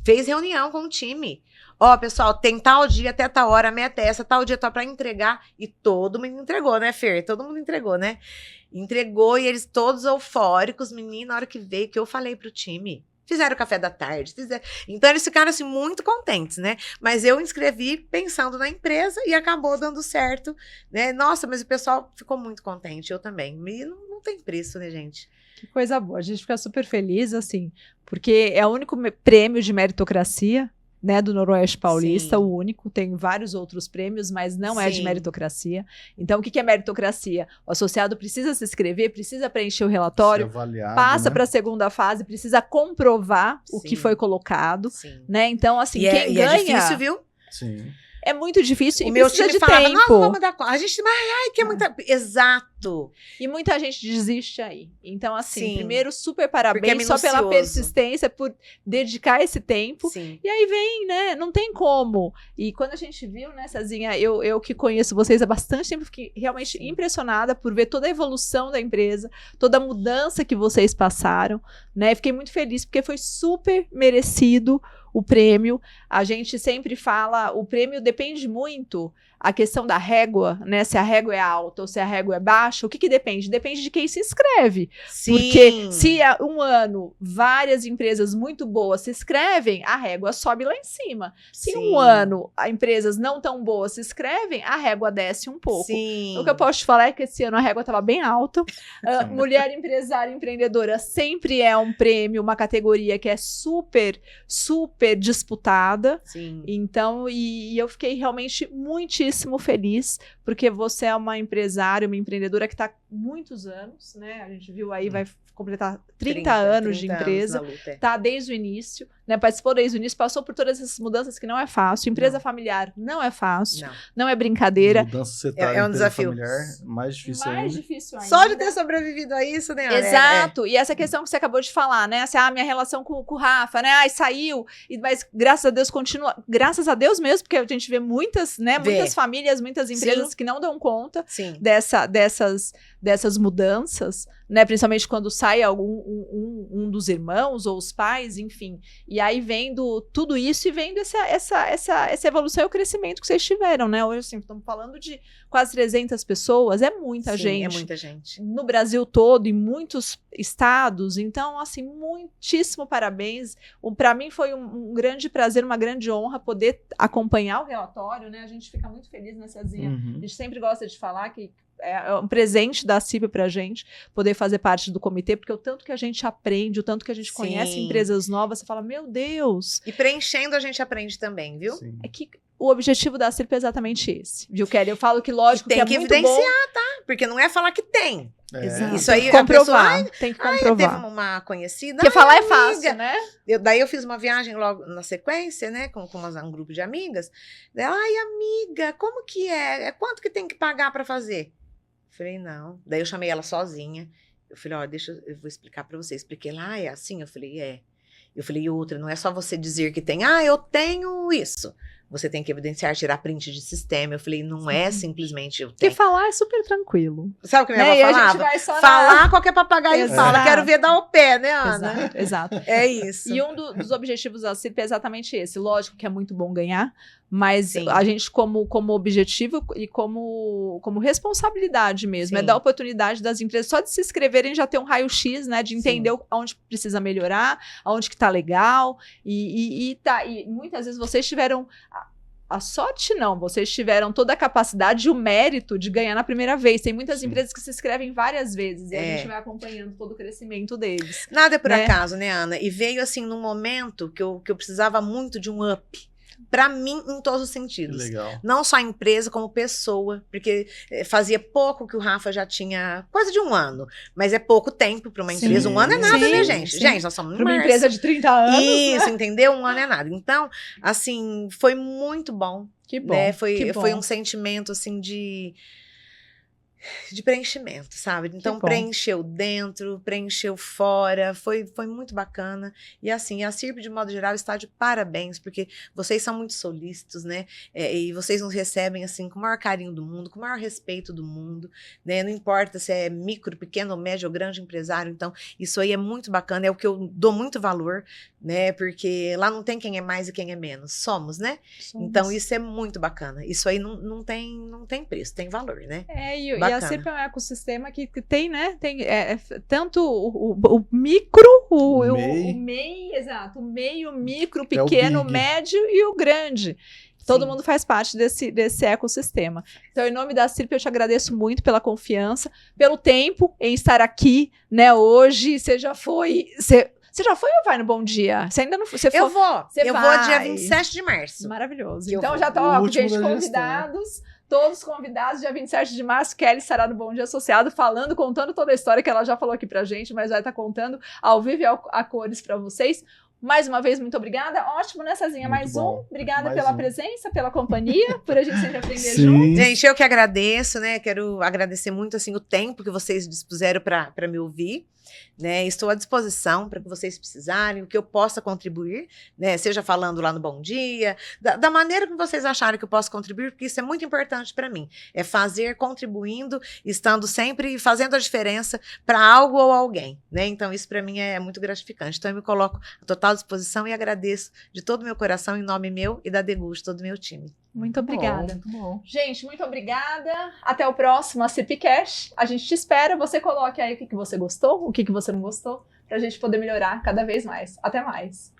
fez reunião com o time. Ó, pessoal, tem tal dia até tal hora, a meta é essa, tal dia tá pra entregar. E todo mundo entregou, né, Fer? Todo mundo entregou, né? Entregou e eles todos eufóricos, menina, na hora que veio, que eu falei pro time. Fizeram o café da tarde, então eles ficaram assim muito contentes, né? Mas eu inscrevi pensando na empresa e acabou dando certo, né? Nossa, mas o pessoal ficou muito contente, eu também. E não tem preço, né, gente? Que coisa boa, a gente fica super feliz, assim, porque é o único prêmio de meritocracia, né, do Noroeste Paulista, Sim. o único, tem vários outros prêmios, mas não é de Sim. meritocracia. Então, o que é meritocracia? O associado precisa se inscrever, precisa preencher o relatório, avaliado, passa né? para a segunda fase, precisa comprovar o Sim. que foi colocado, Sim. né? Então, assim, E quem é ganha difícil, viu? Sim. é muito difícil O e meu precisa time de falava, tempo. nós não vamos dar conta. A gente, ai, que é muita... Exato. E muita gente desiste aí. Então, assim, Sim. primeiro, super Porque é parabéns só pela minucioso. persistência, por dedicar esse tempo. Sim. E aí vem, né? Não tem como. E quando a gente viu, né, Cezinha, eu que conheço vocês há bastante tempo, fiquei realmente Sim. impressionada por ver toda a evolução da empresa, toda a mudança que vocês passaram, né? Fiquei muito feliz, porque foi super merecido o prêmio. A gente sempre fala, o prêmio depende muito, a questão da régua, né? Se a régua é alta ou se a régua é baixa, o que depende? Depende de quem se inscreve. Sim. Porque se há um ano várias empresas muito boas se inscrevem, a régua sobe lá em cima. Se Sim. um ano empresas não tão boas se inscrevem, a régua desce um pouco. Sim. O que eu posso te falar é que esse ano a régua estava bem alta. Mulher empresária empreendedora sempre é um prêmio, uma categoria que é super, super disputada. Sim. Então, e eu fiquei realmente muitíssimo feliz, porque você é uma empresária, uma empreendedora que está há muitos anos, né? A gente viu aí, vai completar 30 anos de empresa, tá desde o início, né? Participou desde o início, passou por todas essas mudanças que não é fácil. Empresa familiar não é fácil, não é brincadeira. Mudança setária, é um desafio familiar, mais difícil ainda. Mais difícil ainda. Só de ter sobrevivido a isso, né? Exato. E essa questão que você acabou de falar, né? Assim, minha relação com o Rafa, né? Ai, saiu, mas graças a Deus continua. Graças a Deus mesmo, porque a gente vê muitas, né? Muitas famílias, muitas empresas que não dão conta dessas mudanças, né? Principalmente quando sai um dos irmãos ou os pais, enfim. E aí vendo tudo isso e vendo essa evolução e o crescimento que vocês tiveram, né? Hoje, assim, estamos falando de quase 300 pessoas, é muita gente. É muita gente. No Brasil todo, em muitos estados. Então, assim, muitíssimo parabéns. Para mim foi um grande prazer, uma grande honra poder acompanhar o relatório, né? A gente fica muito feliz, né, Cezinha? A gente sempre gosta de falar que é um presente da CIP pra gente poder fazer parte do comitê, porque o tanto que a gente aprende, o tanto que a gente conhece empresas novas, você fala, meu Deus. E preenchendo a gente aprende também, viu? Sim. É que o objetivo da CIP é exatamente esse, viu, Kelly? Eu falo que, lógico, tem que é muito evidenciar, bom, tá? Porque não é falar que tem. Exato. Isso aí, tem que comprovar. Tem que comprovar. Teve uma conhecida. Porque falar é fácil, né? Daí eu fiz uma viagem logo na sequência, né? Com um grupo de amigas. Daí, ai, amiga, como que é? Quanto que tem que pagar pra fazer? Eu falei, não. Daí eu chamei ela sozinha. Eu falei, ó, eu vou explicar pra você. Expliquei lá, é assim? Eu falei, é. Eu falei, e outra, não é só você dizer que tem, eu tenho isso. Você tem que evidenciar, tirar print de sistema. Eu falei, não é simplesmente eu tenho. Porque falar é super tranquilo. Sabe o que minha avó falava? A gente vai só falar, qualquer papagaio fala. Quero ver dar o pé, né, Ana? Exato. É isso. E um dos objetivos da CIP é exatamente esse. Lógico que é muito bom ganhar, mas a gente, como objetivo e como responsabilidade mesmo, é dar oportunidade das empresas só de se inscreverem já ter um raio-x, né? De entender onde precisa melhorar, aonde que tá legal. E muitas vezes vocês tiveram... A sorte não, vocês tiveram toda a capacidade e o mérito de ganhar na primeira vez. Tem muitas empresas que se inscrevem várias vezes e a gente vai acompanhando todo o crescimento deles. Nada é por acaso, né, Ana? E veio assim num momento que eu precisava muito de um up. Pra mim, em todos os sentidos. Legal. Não só a empresa, como pessoa. Porque fazia pouco que o Rafa já tinha quase de um ano. Mas é pouco tempo para uma empresa. Um ano é nada, né, gente? Sim. Gente, nós somos para uma empresa de 30 anos. Isso, entendeu? Um ano é nada. Então, assim, foi muito bom. Que bom. Né? Foi um sentimento, assim, de preenchimento, sabe? Então preencheu dentro, preencheu fora, foi muito bacana. E assim, a CIRP, de modo geral, está de parabéns, porque vocês são muito solícitos, né? E vocês nos recebem assim com o maior carinho do mundo, com o maior respeito do mundo, né? Não importa se é micro, pequeno, médio ou grande empresário, então isso aí é muito bacana, é o que eu dou muito valor, né? Porque lá não tem quem é mais e quem é menos, somos, né? Então isso é muito bacana. Isso aí não tem preço, tem valor, né? E a CIRP é um ecossistema que tem, né? Tem tanto o micro, o MEI, exato, o meio, o micro, o pequeno, o médio e o grande. Todo mundo faz parte desse ecossistema. Então, em nome da CIRP, eu te agradeço muito pela confiança, pelo tempo em estar aqui, né, hoje. Você Você já foi ou vai no Bom Dia? Você ainda não foi? Eu vou dia 27 de março. Maravilhoso. Então já tô, gente, convidados. Todos convidados, dia 27 de março, Kelly estará no Bom Dia Associado, contando toda a história que ela já falou aqui pra gente, mas vai estar contando ao vivo e a cores pra vocês. Mais uma vez, muito obrigada. Ótimo, né, Cezinha? Mais um. Obrigada pela presença, pela companhia, por a gente sempre aprender junto. Gente, eu que agradeço, né? Quero agradecer muito, assim, o tempo que vocês dispuseram para me ouvir. Né, estou à disposição para que vocês precisarem, o que eu possa contribuir, né, seja falando lá no Bom Dia, da maneira que vocês acharem que eu posso contribuir, porque isso é muito importante para mim, é fazer, contribuindo, estando sempre fazendo a diferença para algo ou alguém, né, então isso para mim é muito gratificante, então eu me coloco à total disposição e agradeço de todo o meu coração, em nome meu e da Deguste, todo o meu time. Muito obrigada. Muito bom. Gente, muito obrigada. Até o próximo ACPCast. A gente te espera. Você coloque aí o que você gostou, o que você não gostou, pra gente poder melhorar cada vez mais. Até mais.